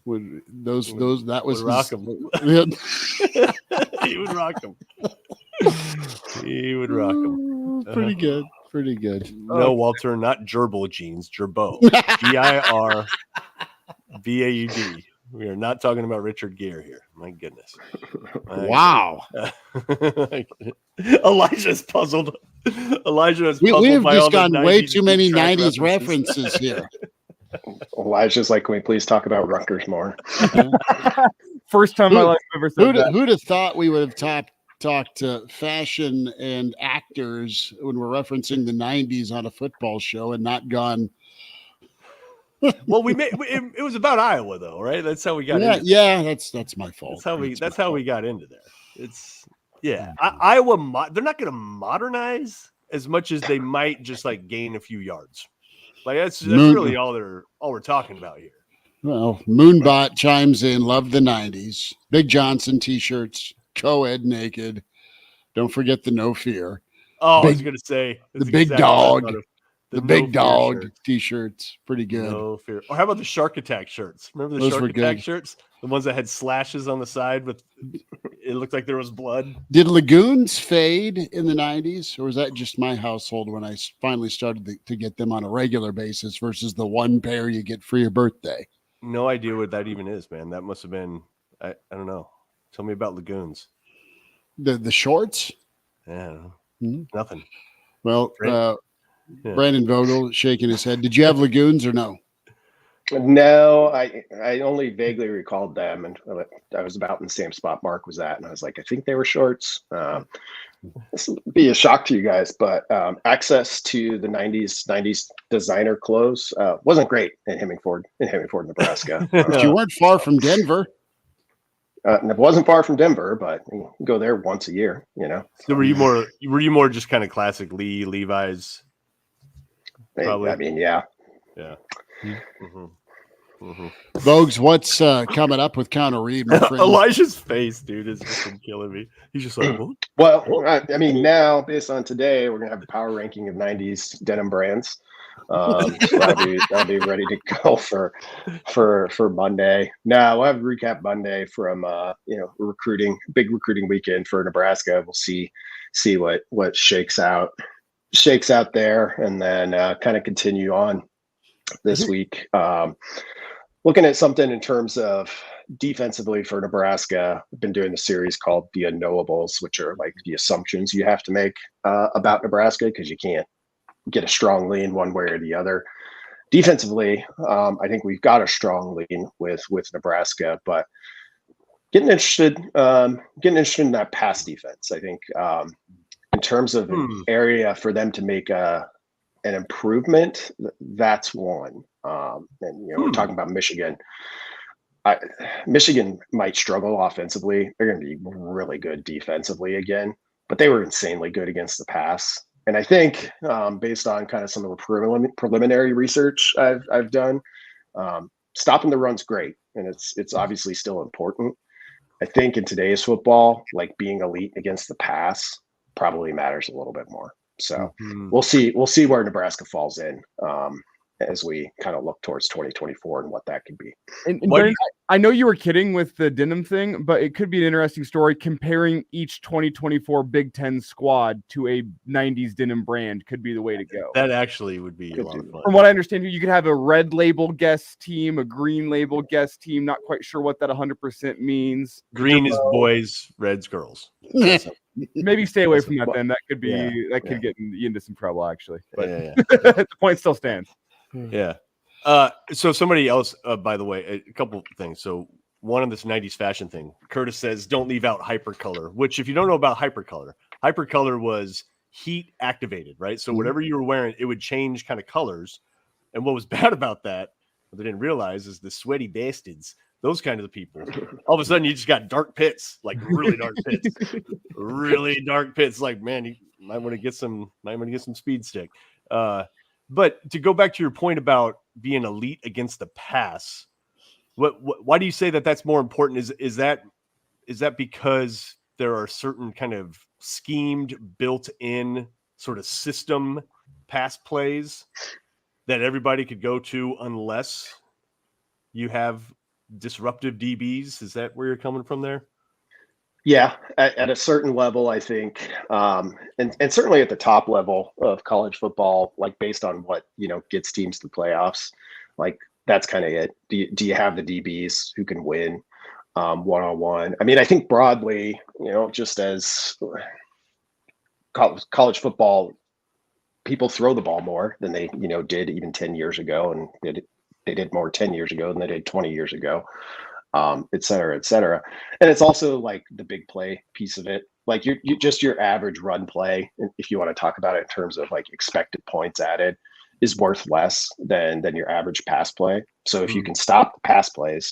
rock him. He would rock him. He would rock them. Pretty good. Pretty good. No, Walter, not gerbil jeans, Gerbeau. Girbaud. We are not talking about Richard Gere here. My goodness. Wow. Elijah's puzzled. Elijah is puzzled. We have by just all gone the way 90s too many track 90s references here. Elijah's like, can we please talk about Rutgers more? First time in my life I've ever said that. Who'd have thought we would have talked to fashion and actors when we're referencing the 90s on a football show and not gone. Well, it was about Iowa though, right? That's how we got into that's my fault. That's how we got into there. It's Iowa, they're not going to modernize as much as they might just like gain a few yards. Like that's really all we're talking about here. Well, Moonbot chimes in, love the 90s. Big Johnson t-shirts, co-ed naked. Don't forget the No Fear. I was going to say. The Big Dog. The Big Dog t-shirts. Pretty good. No Fear. Or how about the Shark Attack shirts? Remember the Shark Attack shirts? The ones that had slashes on the side with it looked like there was blood. Did Lagoons fade in the 90s? Or was that just my household when I finally started to get them on a regular basis versus the one pair you get for your birthday? No idea what that even is, man. That must have been, I don't know. Tell me about Lagoons. The shorts? Yeah. Nothing. Well, Brandon Vogel shaking his head. Did you have Lagoons or no? No, I only vaguely recalled them, and I was about in the same spot Mark was at, and I was like, I think they were shorts. This will be a shock to you guys, but access to the 90s designer clothes wasn't great in Hemingford, Nebraska. You weren't far from Denver. It wasn't far from Denver, but you can go there once a year, So were you more just kind of classic Levi's? Probably. I mean, yeah. Yeah. Mm-hmm. Vogues, what's coming up with Counter Reed, my friend? Elijah's face, dude, has just been killing me. He's just like, what? Well, I mean, now based on today, we're gonna have a power ranking of '90s denim brands. So that'll be ready to go for Monday. Now we'll have a recap Monday from big recruiting weekend for Nebraska. We'll see what shakes out there, and then kind of continue on this week. Looking at something in terms of defensively for Nebraska. I've been doing a series called the unknowables, which are like the assumptions you have to make about Nebraska, because you can't get a strong lean one way or the other. Defensively, I think we've got a strong lean with Nebraska, but getting interested in that pass defense. I think in terms of an area for them to make an improvement, that's one. And we're talking about Michigan. Michigan might struggle offensively. They're going to be really good defensively again, but they were insanely good against the pass. And I think based on kind of some of the preliminary research I've done, stopping the run's great, and it's obviously still important. I think in today's football, like being elite against the pass probably matters a little bit more. So we'll see where Nebraska falls in as we kind of look towards 2024 and what that could be. And Brandon, I know you were kidding with the denim thing, but it could be an interesting story comparing each 2024 Big Ten squad to a 90s denim brand could be the way to go. That actually would be a lot of fun. From what I understand, you could have a red label guest team, a green label guest team. Not quite sure what that 100% means. Green is boys, red's girls. Maybe stay away from that then. That could be get you into some trouble actually. But the point still stands. Yeah. So somebody else, by the way, a couple things. So one of this 90s fashion thing, Curtis says, don't leave out hypercolor, which if you don't know about hypercolor was heat activated, right? So whatever you were wearing, it would change kind of colors. And what was bad about that, what they didn't realize, is the sweaty bastards, those kind of the people. All of a sudden you just got dark pits, like really dark pits, really dark pits. Like, man, you might want to get some speed stick. But to go back to your point about being elite against the pass, why do you say that that's more important? Is that because there are certain kind of schemed, built-in sort of system pass plays that everybody could go to unless you have disruptive DBs? Is that where you're coming from there? Yeah, at a certain level, I think, and certainly at the top level of college football, like based on what gets teams to the playoffs, like that's kind of it. Do you have the DBs who can win one-on-one? I mean, I think broadly, just as college football, people throw the ball more than they did even 10 years ago, and they did more 10 years ago than they did 20 years ago. Et cetera, et cetera. And it's also like the big play piece of it. Like you just your average run play, if you want to talk about it in terms of like expected points added, is worth less than your average pass play. So if you can stop the pass plays,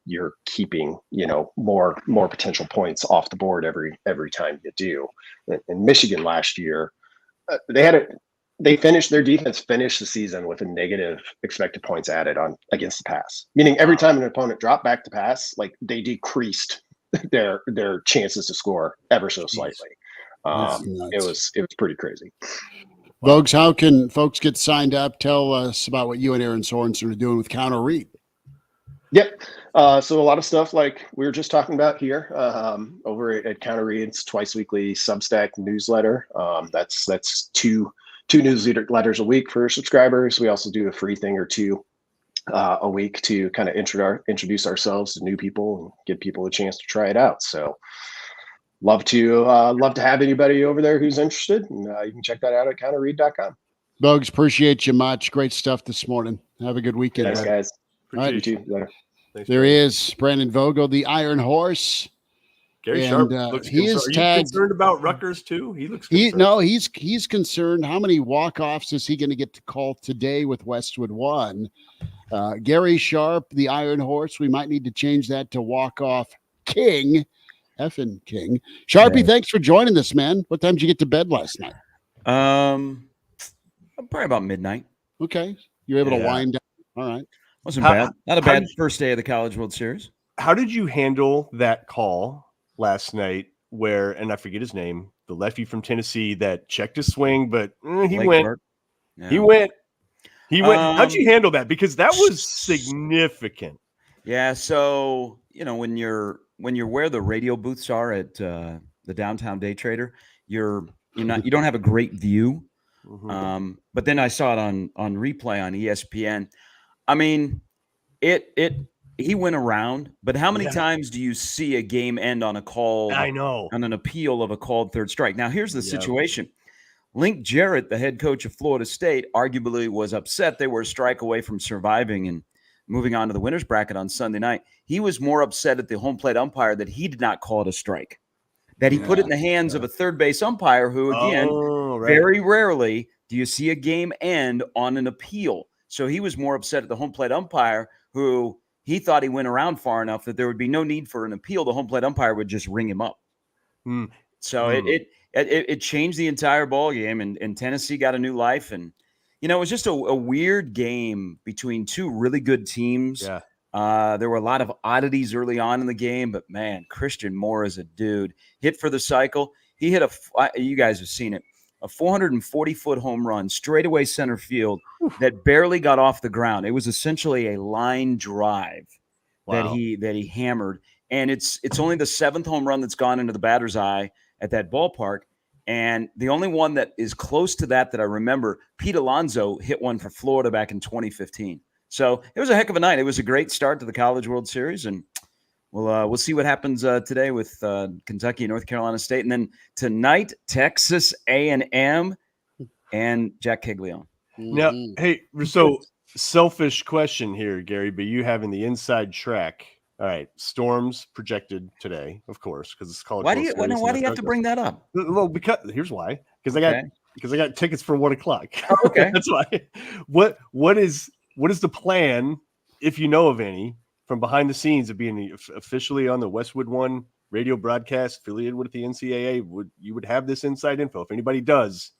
you're keeping, more potential points off the board every time you do. In Michigan last year, their defense finished the season with a negative expected points added on against the pass, meaning every time an opponent dropped back to pass, like they decreased their chances to score ever so slightly. It was pretty crazy. Vogues, how can folks get signed up? Tell us about what you and Aaron Sorensen are doing with Counter Read. Yep. So a lot of stuff like we were just talking about here over at Counter Read's twice weekly Substack newsletter. That's two newsletters a week for subscribers. We also do a free thing or two a week to kind of introduce ourselves to new people and give people a chance to try it out. So love to have anybody over there who's interested, and you can check that out at counterread.com. Vogues, appreciate you much. Great stuff this morning. Have a good weekend. Thanks, guys. Appreciate you too. Later. There he is, Brandon Vogel, the Iron Horse. Gary And, Sharp looks he is concerned. tagged. Are you concerned about Rutgers too? He looks concerned. He's concerned. How many walk-offs is he going to get to call today with Westwood 1? Gary Sharp, the Iron Horse. We might need to change that to walk-off King. Effing King. Sharpie, thanks for joining us, man. What time did you get to bed last night? Probably about midnight. Okay. You're able to wind down. All right. Wasn't bad. Not a bad first day of the College World Series. How did you handle that call last night where, and I forget his name, the lefty from Tennessee that checked his swing, but he Blake went. Burke. Yeah. He went. How'd you handle that? Because that was significant. Yeah. So, when you're where the radio booths are at the downtown Day Trader, you don't have a great view. Mm-hmm. But then I saw it on replay on ESPN. I mean, he went around, but how many times do you see a game end on a call? I know. On an appeal of a called third strike. Now, here's the situation. Link Jarrett, the head coach of Florida State, arguably was upset they were a strike away from surviving and moving on to the winner's bracket on Sunday night. He was more upset at the home plate umpire that he did not call it a strike, that he put it in the hands of a third base umpire who, again, very rarely do you see a game end on an appeal. So he was more upset at the home plate umpire who he thought he went around far enough that there would be no need for an appeal. The home plate umpire would just ring him up. So it changed the entire ball game, and Tennessee got a new life. And, it was just a weird game between two really good teams. Yeah. There were a lot of oddities early on in the game, but, man, Christian Moore is a dude. Hit for the cycle. He hit you guys have seen it, a 440-foot home run, straightaway center field that barely got off the ground. It was essentially a line drive that he hammered. And it's only the seventh home run that's gone into the batter's eye at that ballpark. And the only one that is close to that I remember, Pete Alonso hit one for Florida back in 2015. So it was a heck of a night. It was a great start to the College World Series, and we'll see what happens today with Kentucky and North Carolina State, and then tonight Texas A&M and Jack Caglione. Now, hey, so selfish question here, Gary, but you having the inside track. All right, Storms projected today, of course, because it's College World Series. Why do you have to bring that up? Well, because here's why. Because I got tickets for 1 o'clock. Oh, okay, that's why. What is the plan, if you know of any, from behind the scenes of being officially on the Westwood One radio broadcast affiliated with the NCAA? You would have this inside info. If anybody does,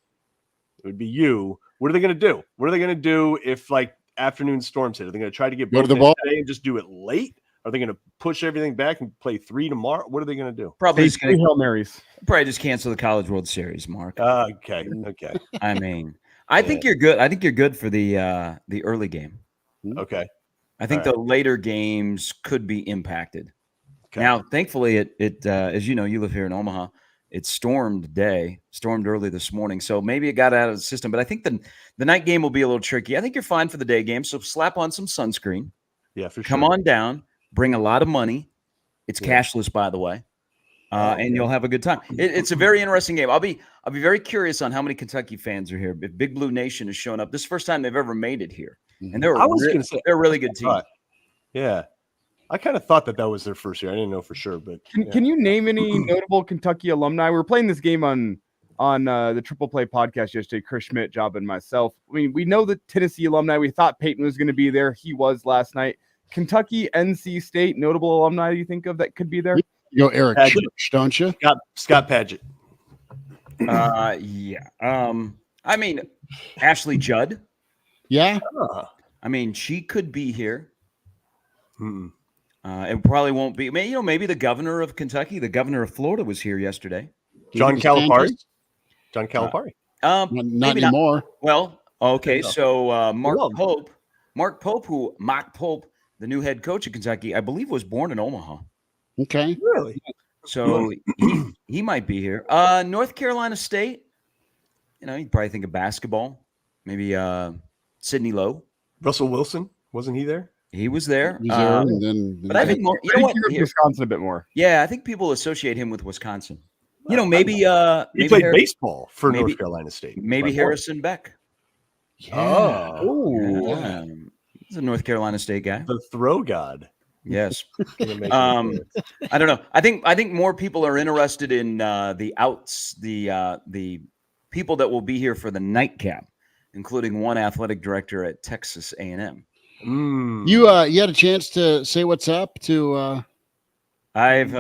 it would be you. What are they going to do? What are they going to do if afternoon storms hit? Are they going to try to get go to the ball today and just do it late? Are they going to push everything back and play 3 tomorrow? What are they going to do? Probably just Hail Marys. Probably just cancel the College World Series, Mark. Okay. I mean, I think you're good. I think you're good for the early game. Okay. I think the later games could be impacted. Okay. Now, thankfully, it as you know, you live here in Omaha. It stormed early this morning, so maybe it got out of the system. But I think the night game will be a little tricky. I think you're fine for the day game, so slap on some sunscreen. Yeah, for sure. Come on down. Bring a lot of money. It's cashless, by the way, and you'll have a good time. It's a very interesting game. I'll be very curious on how many Kentucky fans are here. If Big Blue Nation has shown up, this is the first time they've ever made it here, and they're a really good team. Yeah, I kind of thought that was their first year. I didn't know for sure, but can you name any notable Kentucky alumni? We were playing this game on the Triple Play podcast yesterday. Chris Schmidt, Job, and myself. I mean, we know the Tennessee alumni. We thought Peyton was going to be there. He was last night. Kentucky, NC State, notable alumni you think of that could be there? You go Eric Church, don't you? Scott Padgett. Yeah. I mean, Ashley Judd. Yeah. I mean, she could be here. It probably won't be. Maybe the governor of Kentucky, the governor of Florida was here yesterday. John Calipari. Not anymore. Well, okay. So Mark Pope, the new head coach of Kentucky, I believe was born in Omaha. Okay. Really? So he might be here. North Carolina State, you'd probably think of basketball. Maybe Sidney Lowe. Russell Wilson, wasn't he there? He was there. But I think more, Wisconsin a bit more. Yeah, I think people associate him with Wisconsin. Maybe he played baseball for North Carolina State. Maybe Harrison Beck. Yeah. Yeah. He's a North Carolina State guy. The throw god. Yes. I don't know. I think more people are interested in the people that will be here for the nightcap, including one athletic director at Texas A&M. You had a chance to say what's up to I've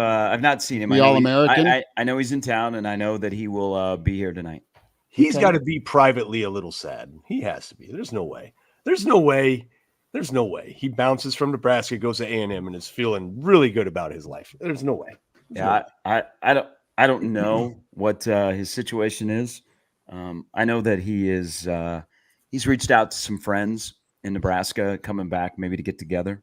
not seen him. The All-American? I know he's in town, and I know that he will be here tonight. He's got to be privately a little sad. He has to be. There's no way There's no way. He bounces from Nebraska, goes to A&M, and is feeling really good about his life. There's no way. I don't know what his situation is. I know that he's reached out to some friends in Nebraska coming back maybe to get together.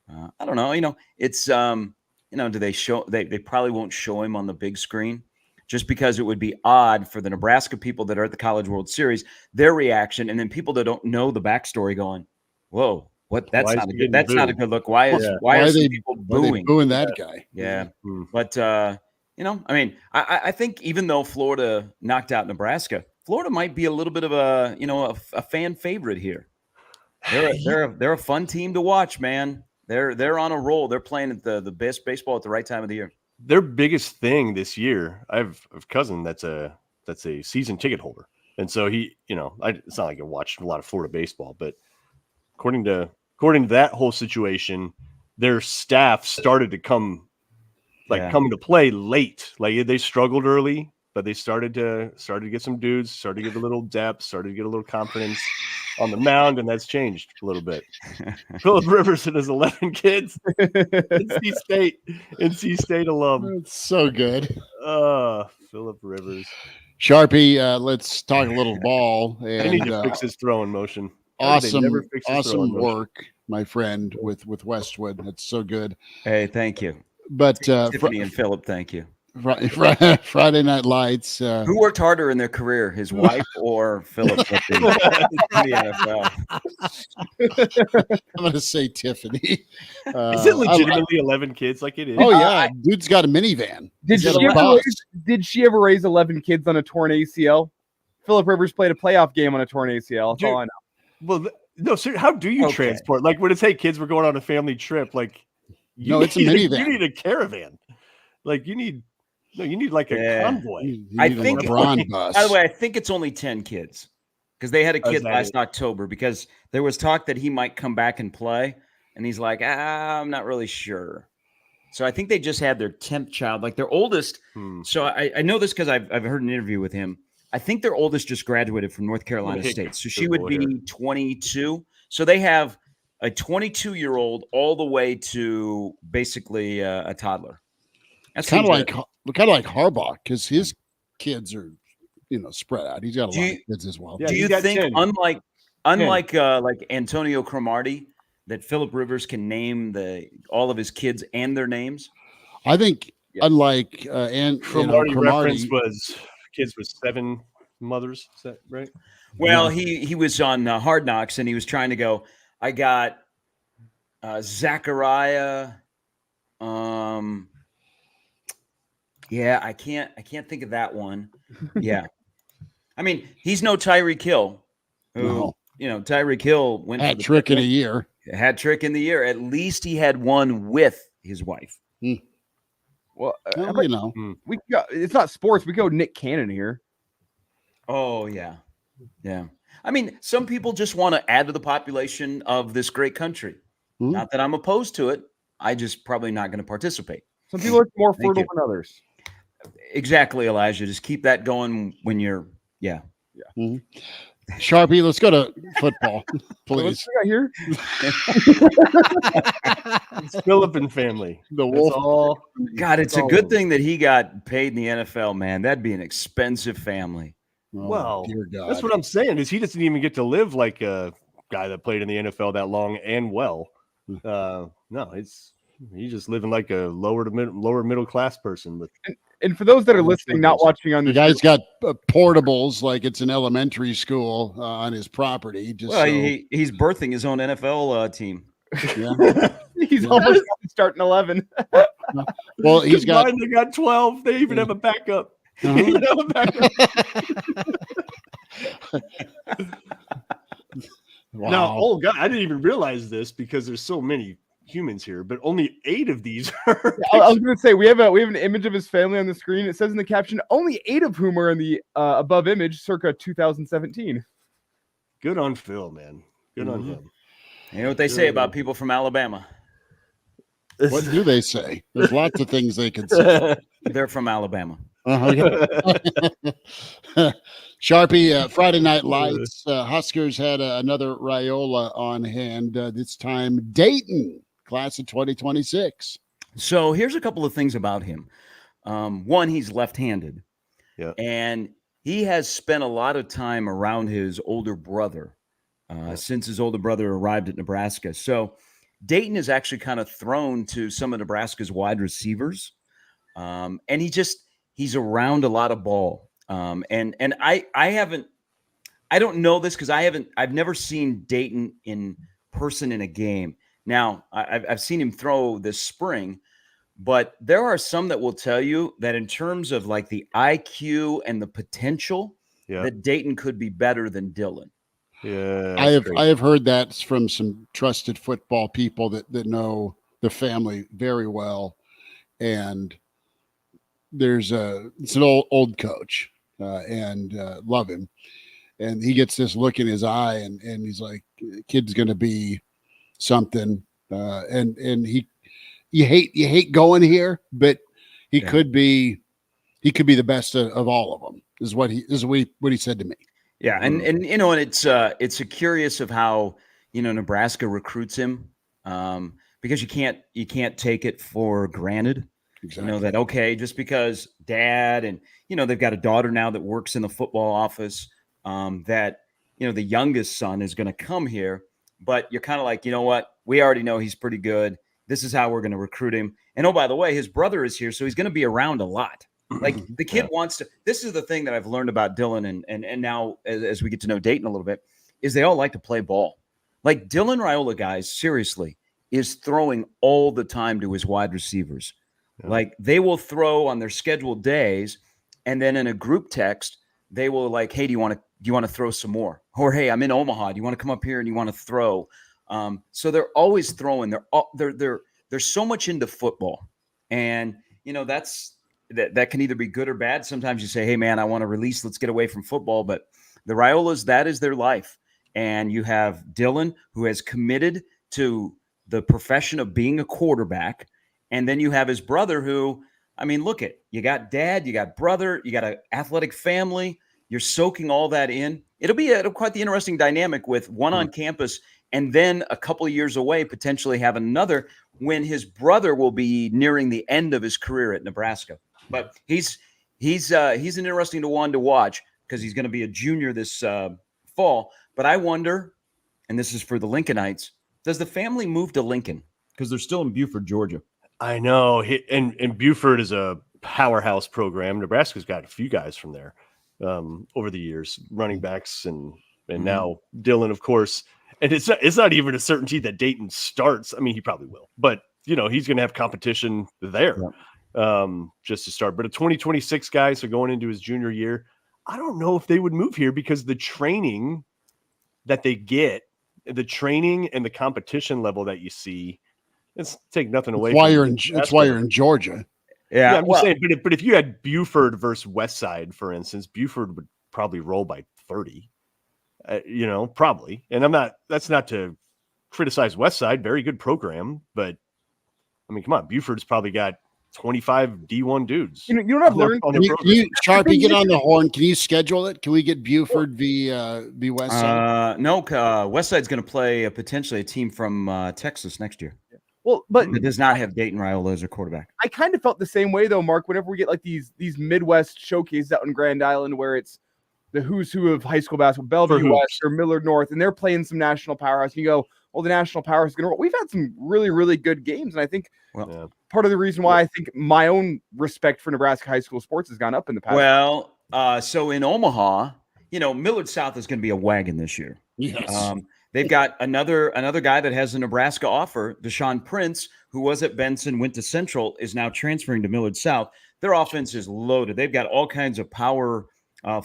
I don't know. It's do they show they probably won't show him on the big screen just because it would be odd for the Nebraska people that are at the College World Series, their reaction, and then people that don't know the backstory going, whoa, what? That's not a good look. Why are some people booing that guy? Yeah. But I think even though Florida knocked out Nebraska, Florida might be a little bit of a fan favorite here. They're a fun team to watch, man. They're on a roll. They're playing at the best baseball at the right time of the year. Their biggest thing this year, I have a cousin that's a season ticket holder. And so he, it's not like I watched a lot of Florida baseball, but according to that whole situation, their staff started to come into play late. Like they struggled early, but they started to get some dudes, started to get a little depth, started to get a little confidence on the mound, and that's changed a little bit. Phillip Rivers and his 11 kids, NC State alum. That's so good. Phillip Rivers. Sharpie, let's talk a little ball. And, I need to fix his throwing motion. Awesome work, my friend, with Westwood. That's so good. Hey, thank you. But Tiffany and Phillip, thank you. Friday Night Lights. Who worked harder in their career, his wife or Phillip? in the NFL? I'm going to say Tiffany. Is it legitimately 11 kids like it is? Oh, yeah. Dude's got a minivan. Did she ever raise 11 kids on a torn ACL? Phillip Rivers played a playoff game on a torn ACL. That's all I know. Well, no, sir. How do you transport? Like when it's, hey, kids, we're going on a family trip. Like, it's a minivan. You need a caravan. Like you need like a convoy. I think. By the way, I think it's only 10 kids because they had a kid last October because there was talk that he might come back and play, and he's like, I'm not really sure. So I think they just had their 10th child, like their oldest. So I know this because I've heard an interview with him. I think their oldest just graduated from North Carolina State, so she would be 22. So they have a 22-year-old all the way to basically a toddler. That's kind of like Harbaugh because his kids are, spread out. He's got a lot of kids as well. Yeah, do you think 10. unlike like Antonio Cromartie, that Phillip Rivers can name all of his kids and their names? I think unlike Cromartie reference was kids with 7 mothers. Is that right? Well, he was on Hard Knocks and he was trying to go. I got Zachariah. Yeah, I can't think of that one. Yeah. I mean, he's no Tyreek Hill. Tyreek Hill went hat trick in a year. Hat trick in the year. At least he had one with his wife. Well, we got, it's not sports. We go Nick Cannon here. Oh yeah. Yeah. I mean, some people just want to add to the population of this great country. Not that I'm opposed to it. I just probably not going to participate. Some people are more fertile than others. Exactly, Elijah. Just keep that going when you're, yeah. Mm-hmm. Sharpie, let's go to football, please. What's we got here? It's Phillip and family. The Wolf. God, it's a good thing that he got paid in the NFL, man. That'd be an expensive family. Oh, well, dear God. That's what I'm saying is he doesn't even get to live like a guy that played in the NFL that long and well. No, he's just living like a lower middle class person. But and for those that are listening, not watching on the guy's got portables like it's an elementary school on his property. He's birthing his own NFL team. Yeah. He's almost starting 11. Well, they got 12. They even have a backup. Wow. Now, oh God, I didn't even realize this because there's so many humans here, but only 8 of these are. I was going to say we have an image of his family on the screen. It says in the caption, only 8 of whom are in the above image, circa 2017. Good on Phil, man. Good on him. You know what they say about people from Alabama? What do they say? There's lots of things they can say. They're from Alabama. Sharpie, Friday Night Lights. Huskers had another Raiola on hand. This time, Dayton, class of 2026. So here's a couple of things about him. One, he's left-handed. Yeah. And he has spent a lot of time around his older brother since his older brother arrived at Nebraska. So Dayton is actually kind of thrown to some of Nebraska's wide receivers. And he's around a lot of ball. And I don't know this because I've never seen Dayton in person in a game. Now I've seen him throw this spring, but there are some that will tell you that in terms of like the IQ and the potential, that Dayton could be better than Dylan. Yeah, I have heard that from some trusted football people that know the family very well, and it's an old coach, and love him, and he gets this look in his eye, and he's like, kid's going to be something, and you hate going here, but he could be the best of all of them. Is what he said to me. Yeah, and it's a curious of how Nebraska recruits him, because you can't take it for granted. Exactly. That okay, just because dad and they've got a daughter now that works in the football office, that the youngest son is going to come here, but you're kind of like, what, we already know he's pretty good. This is how we're going to recruit him. And oh, by the way, his brother is here, so he's going to be around a lot. Like the kid wants to. This is the thing that I've learned about Dylan, and now as we get to know Dayton a little bit, is they all like to play ball. Like Dylan Raiola, guys, seriously, is throwing all the time to his wide receivers. Yeah. Like they will throw on their scheduled days, and then in a group text, they will like, hey, do you want to throw some more? Or hey, I'm in Omaha. Do you want to come up here and you want to throw? So they're always throwing. They're so much into football, and that can either be good or bad. Sometimes you say, hey, man, I want to release. Let's get away from football. But the Raiolas, that is their life. And you have Dylan, who has committed to the profession of being a quarterback. And then you have his brother who, look you got dad, you got brother, you got an athletic family. You're soaking all that in. It'll quite the interesting dynamic with one on campus and then a couple of years away, potentially have another when his brother will be nearing the end of his career at Nebraska. But he's an interesting one to watch because he's going to be a junior this fall. But I wonder, and this is for the Lincolnites, does the family move to Lincoln? Because they're still in Buford, Georgia. I know. And Buford is a powerhouse program. Nebraska's got a few guys from there over the years, running backs and now Dylan, of course. And it's not even a certainty that Dayton starts. He probably will. But, he's going to have competition there. Yeah. Just to start, but a 2026 guy, so going into his junior year, I don't know if they would move here because the training that they get, the training and the competition level that you see, it's take nothing away. That's why you're in Georgia. Yeah, I'm just saying. But if you had Buford versus Westside, for instance, Buford would probably roll by 30. Probably. And that's not to criticize Westside, very good program, but come on, Buford's probably got 25 D1 dudes. You know what I've learned? Sharpie, get on the horn. Can you schedule it? Can we get Buford v Westside? No, Westside's going to play potentially a team from Texas next year. Well, but it does not have Dayton Raiola as a quarterback. I kind of felt the same way though, Mark. Whenever we get like these Midwest showcases out in Grand Island, where it's the who's who of high school basketball, Bellevue West or Millard North, and they're playing some national powerhouse. And you go, well, the national powerhouse is going to roll. We've had some really, really good games, and I think part of the reason why I think my own respect for Nebraska high school sports has gone up in the past. Well, so in Omaha, Millard South is going to be a wagon this year. Yes. They've got another guy that has a Nebraska offer, Deshaun Prince, who was at Benson, went to Central, is now transferring to Millard South. Their offense is loaded. They've got all kinds of power,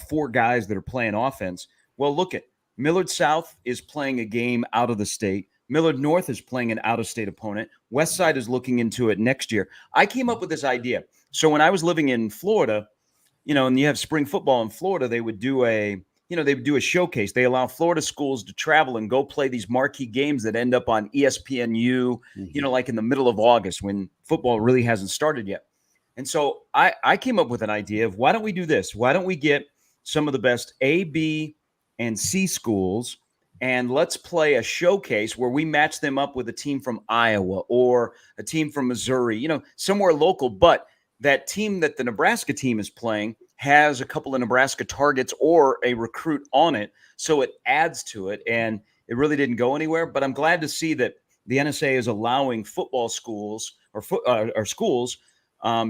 4 guys that are playing offense. Well, look at Millard South is playing a game out of the state. Millard North is playing an out-of-state opponent. Westside is looking into it next year. I came up with this idea. So when I was living in Florida, and you have spring football in Florida, they would do a showcase. They allow Florida schools to travel and go play these marquee games that end up on ESPNU, like in the middle of August when football really hasn't started yet. And so I came up with an idea of why don't we do this? Why don't we get some of the best A, B, and C schools, and let's play a showcase where we match them up with a team from Iowa or a team from Missouri, somewhere local. But that team that the Nebraska team is playing has a couple of Nebraska targets or a recruit on it. So it adds to it. And it really didn't go anywhere. But I'm glad to see that the NSA is allowing football schools or schools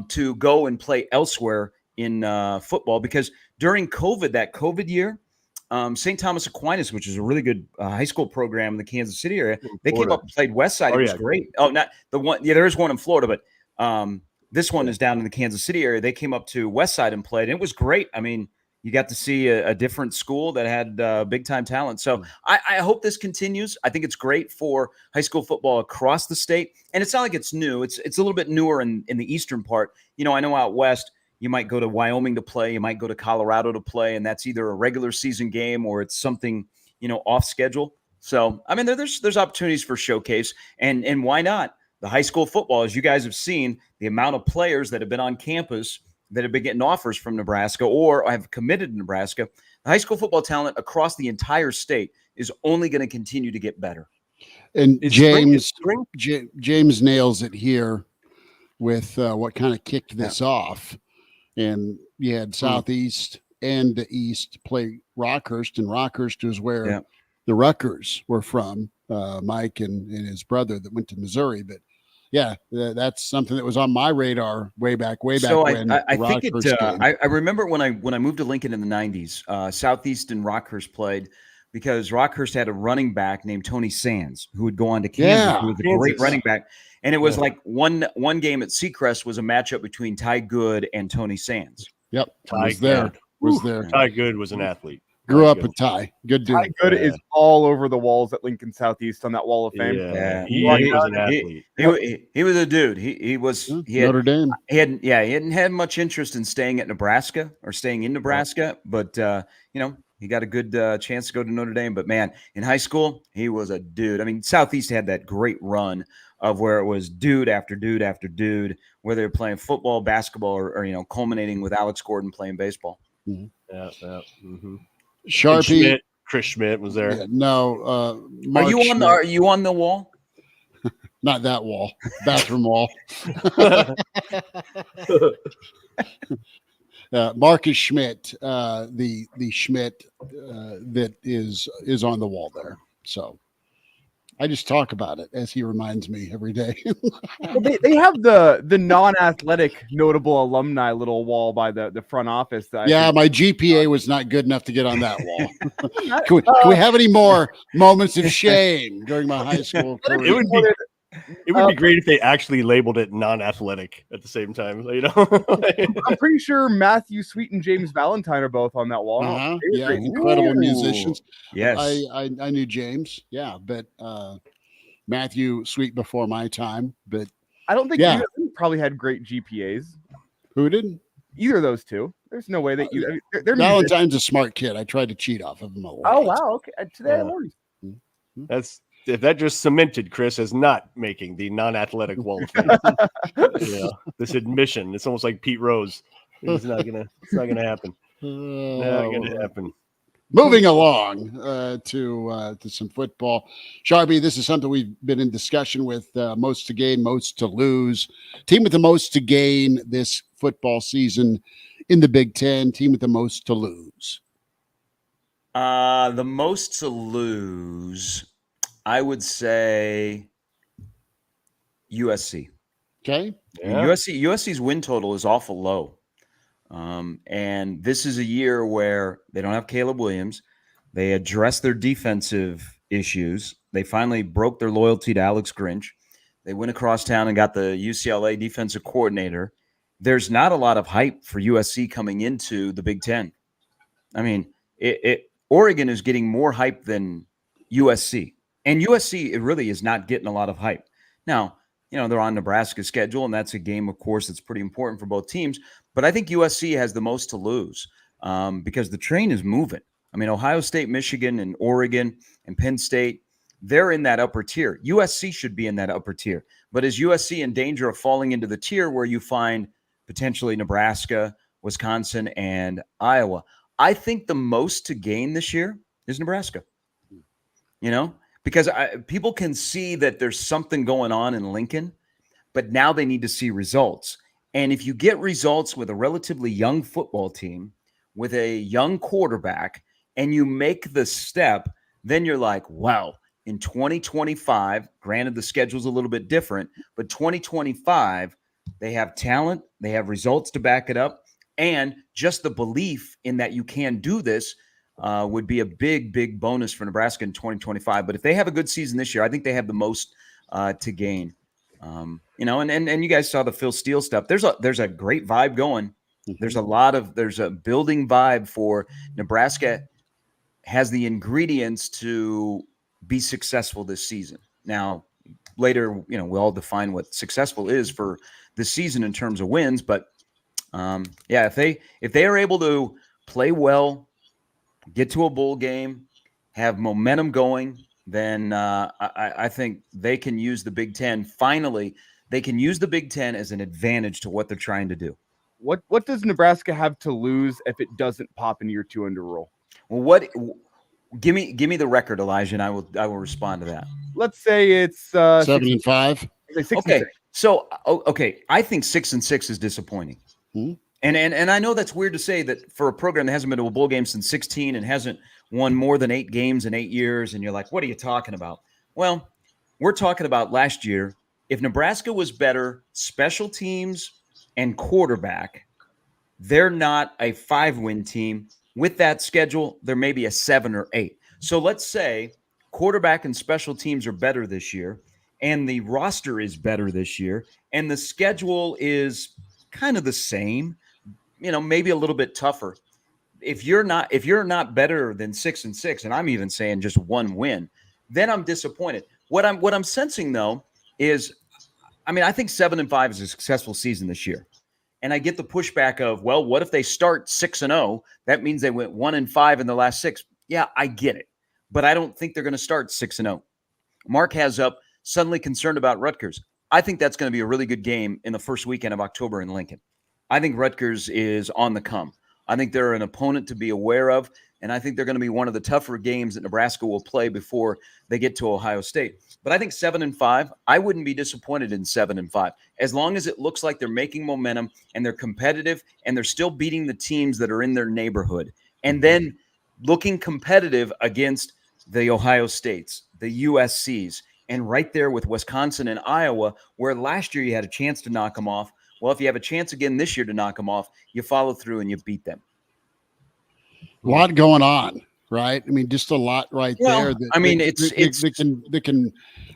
to go and play elsewhere in football, because during that COVID year, St. Thomas Aquinas, which is a really good high school program in the Kansas City area, they came up and played West Side. It was great. Oh, not the one. Yeah, there is one in Florida, but this one is down in the Kansas City area. They came up to West Side and played, and it was great. I mean, you got to see a different school that had big time talent. So I hope this continues. I think it's great for high school football across the state. And it's not like it's new. It's a little bit newer in the eastern part. I know out west, you might go to Wyoming to play, you might go to Colorado to play, and that's either a regular season game or it's something, off schedule. So, I mean, there's opportunities for showcase, and why not? The high school football, as you guys have seen, the amount of players that have been on campus that have been getting offers from Nebraska or have committed to Nebraska, the high school football talent across the entire state is only going to continue to get better. And James nails it here with what kind of kicked this off. And you had Southeast and the East play Rockhurst, and Rockhurst was where the Rutgers were from, Mike and his brother that went to Missouri. But yeah, that's something that was on my radar way back so when. I think I remember when I moved to Lincoln in the 90s, Southeast and Rockhurst played, because Rockhurst had a running back named Tony Sands who would go on to Kansas, who was a great running back. And it was like one game at Seacrest was a matchup between Ty Good and Tony Sands. Yep, was there. Ty Good was an athlete. Grew up with Ty. Good dude. Ty Good is all over the walls at Lincoln Southeast on that wall of fame. Yeah. He was an athlete. He was a dude. He Notre Dame. He hadn't had much interest in staying at Nebraska or staying in Nebraska, but he got a good chance to go to Notre Dame. But man, in high school, he was a dude. I mean, Southeast had that great run of where it was dude after dude after dude, whether they're playing football, basketball, or culminating with Alex Gordon playing baseball. Mm-hmm. Yeah. Mm-hmm. Sharpie. Chris Schmidt was there. Yeah, no. Are you on the wall? Not that wall. Bathroom wall. Marcus Schmidt, the Schmidt that is on the wall there. So I just talk about it as he reminds me every day. Well, they have the non-athletic notable alumni little wall by the front office. My GPA was not good enough to get on that wall. Can we have any more moments of shame during my high school career? It would be great if they actually labeled it non-athletic at the same time. I'm pretty sure Matthew Sweet and James Valentine are both on that wall. Yeah, incredible musicians. Yes, I knew James. Yeah, but Matthew Sweet before my time. But I don't think either of them probably had great GPAs. Who didn't? Either of those two. There's no way that they're Valentine's a smart kid. I tried to cheat off of him a lot. Oh wow! Okay, today I learned. If that just cemented Chris as not making the non-athletic wall of fame. This admission, it's almost like Pete Rose. It's not gonna happen. Not gonna happen. Moving along to some football. Sharpie, this is something we've been in discussion with. Most to gain, most to lose. Team with the most to gain this football season in the Big Ten. Team with the most to lose. The most to lose, I would say USC. Okay. Yeah. USC's win total is awful low. And this is a year where they don't have Caleb Williams. They addressed their defensive issues. They finally broke their loyalty to Alex Grinch. They went across town and got the UCLA defensive coordinator. There's not a lot of hype for USC coming into the Big Ten. I mean, Oregon is getting more hype than USC. And USC, it really is not getting a lot of hype. Now, they're on Nebraska's schedule, and that's a game, of course, that's pretty important for both teams. But I think USC has the most to lose because the train is moving. I mean, Ohio State, Michigan, and Oregon, and Penn State, they're in that upper tier. USC should be in that upper tier. But is USC in danger of falling into the tier where you find potentially Nebraska, Wisconsin, and Iowa. I think the most to gain this year is Nebraska, because people can see that there's something going on in Lincoln, but now they need to see results. And if you get results with a relatively young football team, with a young quarterback, and you make the step, then you're like, wow, in 2025, granted the schedule's a little bit different, but 2025, they have talent, they have results to back it up, and just the belief in that you can do this would be a big, big bonus for Nebraska in 2025. But if they have a good season this year, I think they have the most to gain. And you guys saw the Phil Steele stuff. There's a great vibe going. There's a building vibe for Nebraska has the ingredients to be successful this season. Now, later, we all define what successful is for this season in terms of wins, but if they are able to play well, get to a bowl game, have momentum going, then I think they can use the Big Ten. Finally, they can use the Big Ten as an advantage to what they're trying to do. What does Nebraska have to lose if it doesn't pop in year 2 under rule? Well, give me the record, Elijah, and I will respond to that. Let's say it's 7-5. Okay. So I think 6-6 is disappointing. Hmm. And I know that's weird to say that for a program that hasn't been to a bowl game since 16 and hasn't won more than 8 games in 8 years, and you're like, what are you talking about? Well, we're talking about last year. If Nebraska was better special teams and quarterback, they're not a 5-win team. With that schedule, there may be a 7 or 8. So let's say quarterback and special teams are better this year, and the roster is better this year, and the schedule is kind of the same, maybe a little bit tougher. If you're not better than 6-6, and I'm even saying just 1 win, then I'm disappointed. What I'm sensing though is, I think 7-5 is a successful season this year. And I get the pushback of, well, what if they start 6-0? That means they went 1-5 in the last 6. Yeah, I get it. But I don't think they're going to start 6-0. Mark has up suddenly concerned about Rutgers. I think that's going to be a really good game in the first weekend of October in Lincoln. I think Rutgers is on the come. I think they're an opponent to be aware of, and I think they're going to be one of the tougher games that Nebraska will play before they get to Ohio State. But I think 7-5, I wouldn't be disappointed in 7-5, as long as it looks like they're making momentum and they're competitive and they're still beating the teams that are in their neighborhood, and then looking competitive against the Ohio States, the USCs, and right there with Wisconsin and Iowa, where last year you had a chance to knock them off. Well, if you have a chance again this year to knock them off, you follow through and you beat them. A lot going on, right? Just a lot right there. That can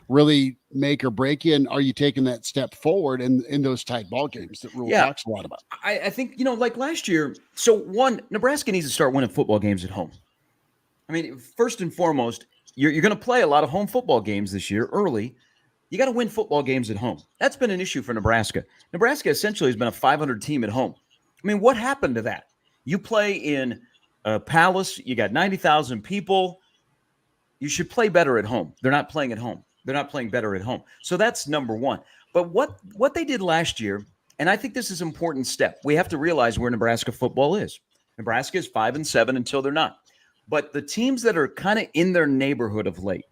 really make or break you. And are you taking that step forward in those tight ball games that Rule talks a lot about? I think, like last year. So Nebraska needs to start winning football games at home. First and foremost, you're going to play a lot of home football games this year early. You got to win football games at home. That's been an issue for Nebraska. Nebraska essentially has been a 500 team at home. What happened to that? You play in a palace. You got 90,000 people. You should play better at home. They're not playing at home. They're not playing better at home. So that's number one. But what they did last year, and I think this is an important step, we have to realize where Nebraska football is. Nebraska is 5-7 until they're not. But the teams that are kind of in their neighborhood of late,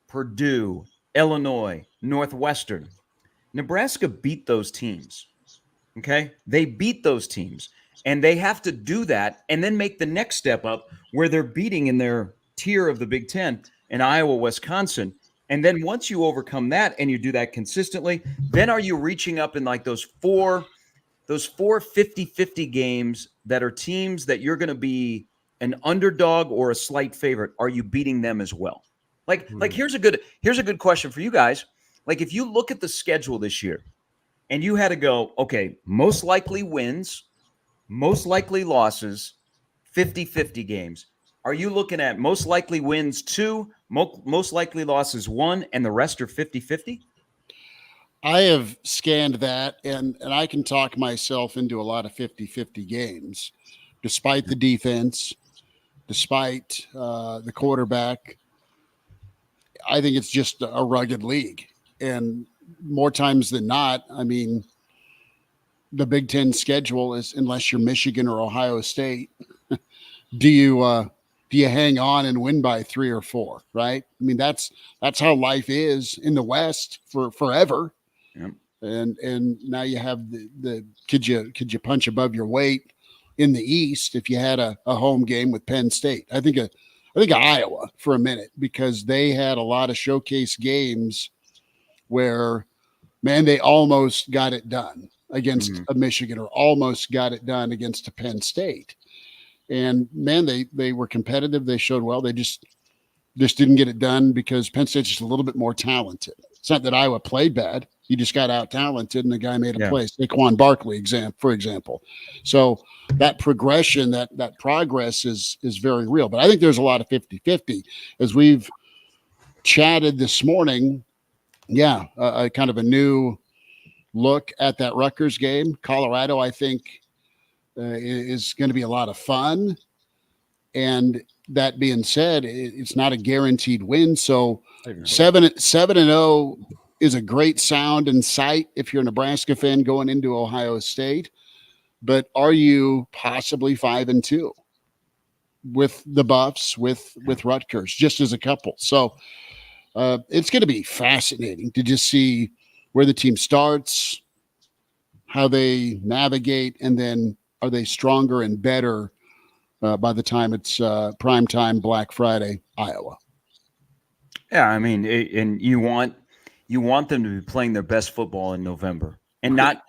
Purdue, Illinois, Northwestern, Nebraska beat those teams. Okay? They beat those teams. And they have to do that and then make the next step up where they're beating in their tier of the Big Ten in Iowa, Wisconsin. And then once you overcome that and you do that consistently, then are you reaching up in like those four 50-50 games that are teams that you're going to be an underdog or a slight favorite? Are you beating them as well? Like here's a good question for you guys. Like if you look at the schedule this year and you had to go, okay, most likely wins, most likely losses, 50-50 games. Are you looking at most likely wins 2, most likely losses 1, and the rest are 50-50? I have scanned that, and I can talk myself into a lot of 50-50 games, despite the defense, despite the quarterback. I think it's just a rugged league. And more times than not, the Big Ten schedule is, unless you're Michigan or Ohio State, do you hang on and win by 3 or 4, right? I mean, that's how life is in the West for forever. Yep. And now you have the could you punch above your weight in the East if you had a home game with Penn State? I think Iowa for a minute, because they had a lot of showcase games where, man, they almost got it done against a Michigan, or almost got it done against a Penn State. And man, they were competitive. They showed well. They just didn't get it done because Penn State's just a little bit more talented. It's not that Iowa played bad. He just got out talented, and the guy made a play. Saquon Barkley, for example. So that progression, that progress is very real. But I think there's a lot of 50-50. As we've chatted this morning, a kind of a new look at that Rutgers game. Colorado, I think, is going to be a lot of fun. And that being said, it's not a guaranteed win. So 7-0 is a great sound and sight if you're a Nebraska fan going into Ohio State. But are you possibly 5-2 with the Buffs, with Rutgers, just as a couple? So it's going to be fascinating to just see where the team starts, how they navigate, and then are they stronger and better by the time it's primetime Black Friday, Iowa? Yeah, I mean, and you want them to be playing their best football in November, and not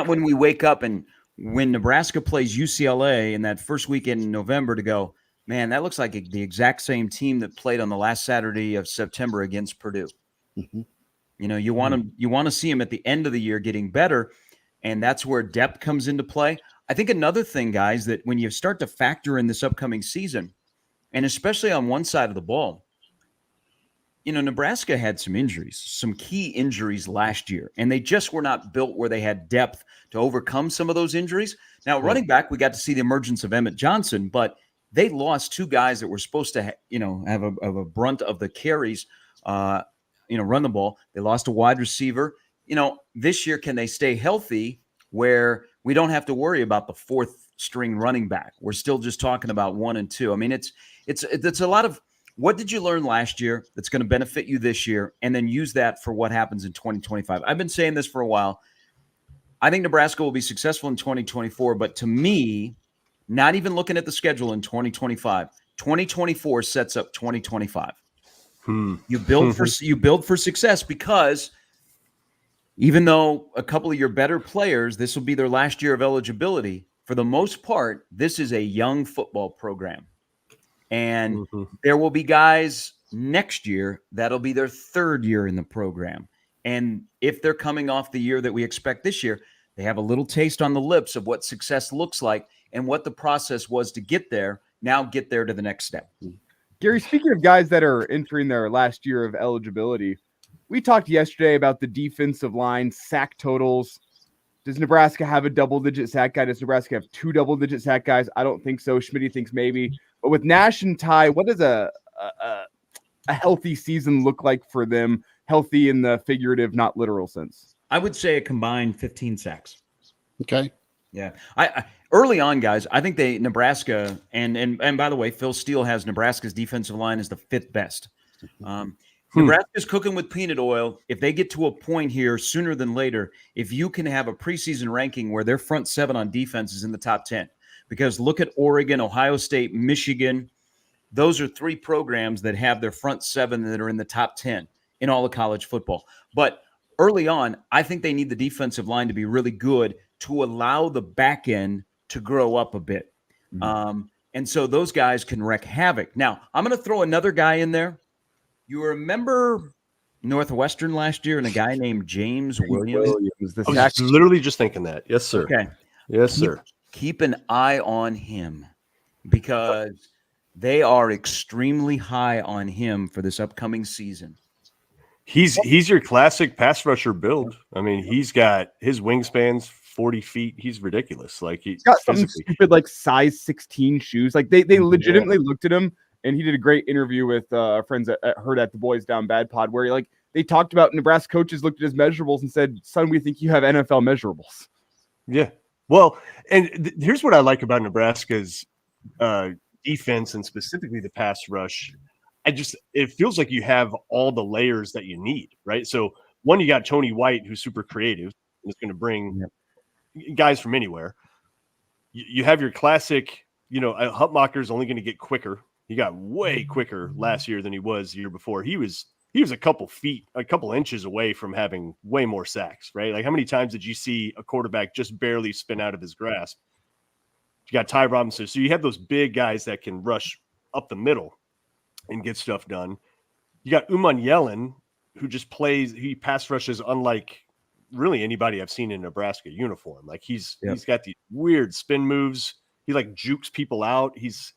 when we wake up and when Nebraska plays UCLA in that first weekend in November to go, man, that looks like the exact same team that played on the last Saturday of September against Purdue. Mm-hmm. You know, you want to see them at the end of the year getting better, and that's where depth comes into play. I think another thing, guys, that when you start to factor in this upcoming season, and especially on one side of the ball, you know, Nebraska had some injuries, some key injuries last year, and they just were not built where they had depth to overcome some of those injuries. Now, running back, we got to see the emergence of Emmett Johnson, but they lost 2 guys that were supposed to, have a brunt of the carries, run the ball. They lost a wide receiver. This year, can they stay healthy where we don't have to worry about the 4th string running back? We're still just talking about 1 and 2. I mean, it's a lot of what did you learn last year that's going to benefit you this year, and then use that for what happens in 2025. I've been saying this for a while. I think Nebraska will be successful in 2024, but to me, not even looking at the schedule in 2025, 2024 sets up 2025. You build for success, because even though a couple of your better players, this will be their last year of eligibility, for the most part, this is a young football program. And there will be guys next year that'll be their 3rd year in the program. And if they're coming off the year that we expect this year, they have a little taste on the lips of what success looks like and what the process was to get there. Now get there to the next step. Gary, speaking of guys that are entering their last year of eligibility, we talked yesterday about the defensive line sack totals. Does Nebraska have a double-digit sack guy? Does Nebraska have 2 double-digit sack guys? I don't think so. Schmidt thinks maybe. But with Nash and Ty, what does a healthy season look like for them? Healthy in the figurative, not literal sense. I would say a combined 15 sacks. Okay. Yeah. I early on, guys, I think Nebraska, and by the way, Phil Steele has Nebraska's defensive line as the 5th best. Nebraska's cooking with peanut oil. If they get to a point here sooner than later, if you can have a preseason ranking where their front 7 on defense is in the top 10, because look at Oregon, Ohio State, Michigan. Those are 3 programs that have their front 7 that are in the top 10 in all of college football. But early on, I think they need the defensive line to be really good to allow the back end to grow up a bit. And so those guys can wreak havoc. Now, I'm going to throw another guy in there. You remember Northwestern last year and a guy named James Williams? I was literally just thinking that. Yes, sir. Okay. Yes, sir. Keep an eye on him, because they are extremely high on him for this upcoming season. He's your classic pass rusher build. I mean, he's got his wingspan's 40 feet. He's ridiculous. Like he's got something stupid like size 16 shoes. Like they legitimately looked at him, and he did a great interview with our friends at Hurrdat the Boys Down Bad Pod, where they talked about Nebraska coaches looked at his measurables and said, "Son, we think you have NFL measurables." Yeah. Well, and here's what I like about Nebraska's defense and specifically the pass rush. It feels like you have all the layers that you need, right? So one, you got Tony White, who's super creative and is going to bring guys from anywhere. You have your classic, Hutmacher's only going to get quicker. He got way quicker last year than he was the year before. He was a couple inches away from having way more sacks, right? Like, how many times did you see a quarterback just barely spin out of his grasp? You got Ty Robinson. So you have those big guys that can rush up the middle and get stuff done. You got Uman Yellen, who just he pass rushes unlike really anybody I've seen in Nebraska uniform. Like, he's got these weird spin moves. He like jukes people out. He's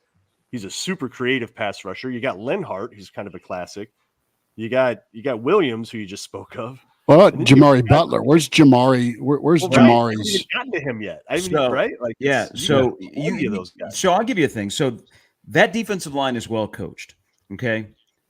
a super creative pass rusher. You got Lenhart, who's kind of a classic. You got Williams, who you just spoke of. Well, Jamari Butler. Where's Jamari? Where's Jamari's? I haven't gotten to him yet. Right? Like, So I'll give you a thing. So that defensive line is well coached. Okay.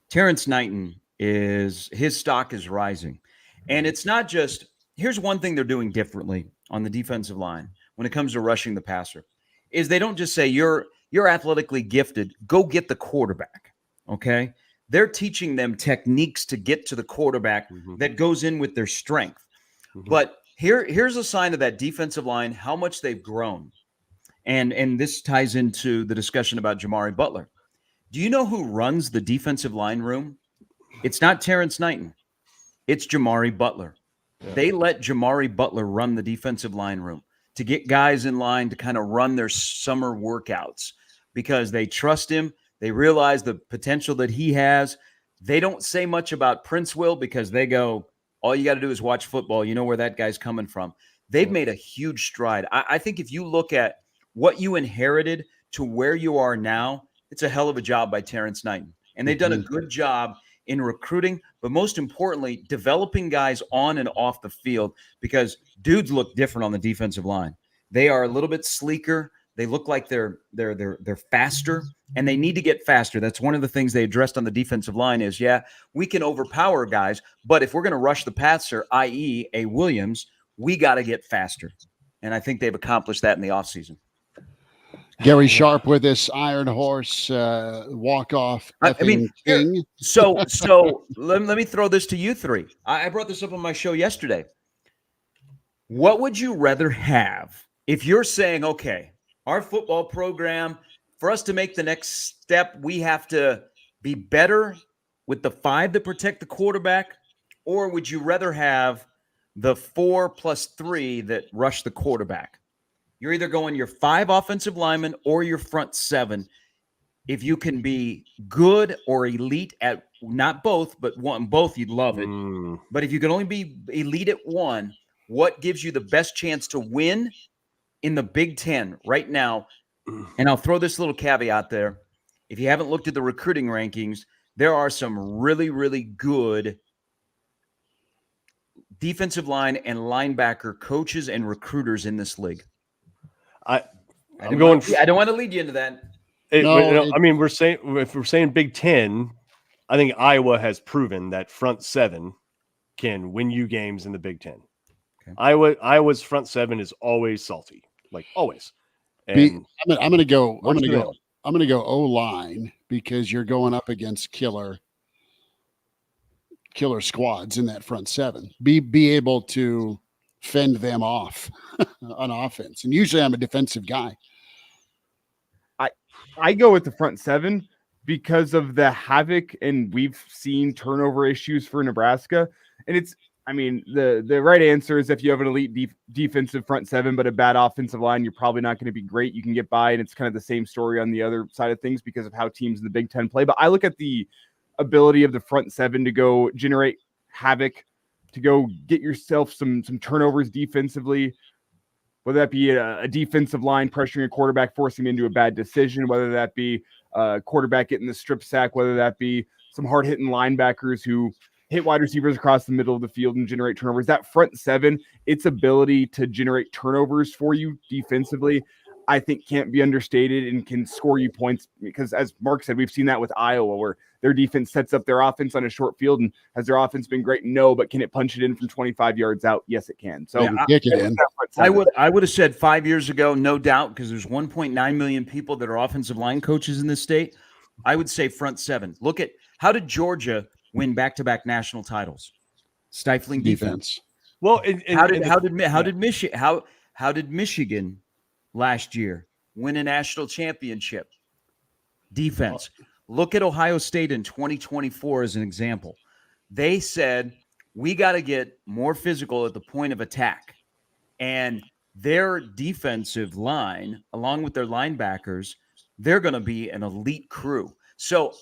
Terrence Knighton his stock is rising. And it's not just, here's one thing they're doing differently on the defensive line when it comes to rushing the passer, is they don't just say you're athletically gifted, go get the quarterback. Okay. They're teaching them techniques to get to the quarterback that goes in with their strength. But here's a sign of that defensive line, how much they've grown. And this ties into the discussion about Jamari Butler. Do you know who runs the defensive line room? It's not Terrence Knighton. It's Jamari Butler. Yeah. They let Jamari Butler run the defensive line room to get guys in line to kind of run their summer workouts because they trust him. They realize the potential that he has. They don't say much about Prince Will because they go, all you got to do is watch football. You know where that guy's coming from. They've made a huge stride. I think if you look at what you inherited to where you are now, it's a hell of a job by Terrence Knighton. And they've done a good job in recruiting, but most importantly, developing guys on and off the field because dudes look different on the defensive line. They are a little bit sleeker. They look like they're faster, and they need to get faster. That's one of the things they addressed on the defensive line is, we can overpower guys, but if we're going to rush the passer, i.e. a Williams, we got to get faster. And I think they've accomplished that in the offseason. Gary Sharp with this Iron Horse walk-off. Thing. So let me throw this to you three. I brought this up on my show yesterday. What would you rather have if you're saying, okay, our football program, for us to make the next step, we have to be better with the 5 that protect the quarterback, or would you rather have the 4 plus 3 that rush the quarterback? You're either going your 5 offensive linemen or your front 7. If you can be good or elite at not both, but both, you'd love it. But if you can only be elite at one, what gives you the best chance to win in the Big Ten right now? And I'll throw this little caveat there. If you haven't looked at the recruiting rankings, there are some really, really good defensive line and linebacker coaches and recruiters in this league. I don't want to lead you into that. If we're saying Big Ten, I think Iowa has proven that front 7 can win you games in the Big Ten. Okay. Iowa's front 7 is always salty, like always. And I'm gonna go O-line because you're going up against killer squads in that front 7. Be able to fend them off on offense. And usually I'm a defensive guy. I go with the front 7 because of the havoc, and we've seen turnover issues for Nebraska. And the right answer is if you have an elite defensive front 7, but a bad offensive line, you're probably not going to be great. You can get by, and it's kind of the same story on the other side of things because of how teams in the Big Ten play. But I look at the ability of the front 7 to go generate havoc, to go get yourself some turnovers defensively, whether that be a defensive line pressuring a quarterback, forcing him into a bad decision, whether that be a quarterback getting the strip sack, whether that be some hard-hitting linebackers who hit wide receivers across the middle of the field and generate turnovers. That front 7, its ability to generate turnovers for you defensively, I think can't be understated and can score you points because, as Mark said, we've seen that with Iowa where their defense sets up their offense on a short field. And has their offense been great? No, but can it punch it in from 25 yards out? Yes, it can. So kick it in. I would have said 5 years ago, no doubt, because there's 1.9 million people that are offensive line coaches in this state. I would say front seven. Look at how did Georgia win back-to-back national titles? Stifling defense. Well, how did Michigan last year win a national championship? Defense. Look at Ohio State in 2024 as an example. They said, we got to get more physical at the point of attack. And their defensive line, along with their linebackers, they're going to be an elite crew. So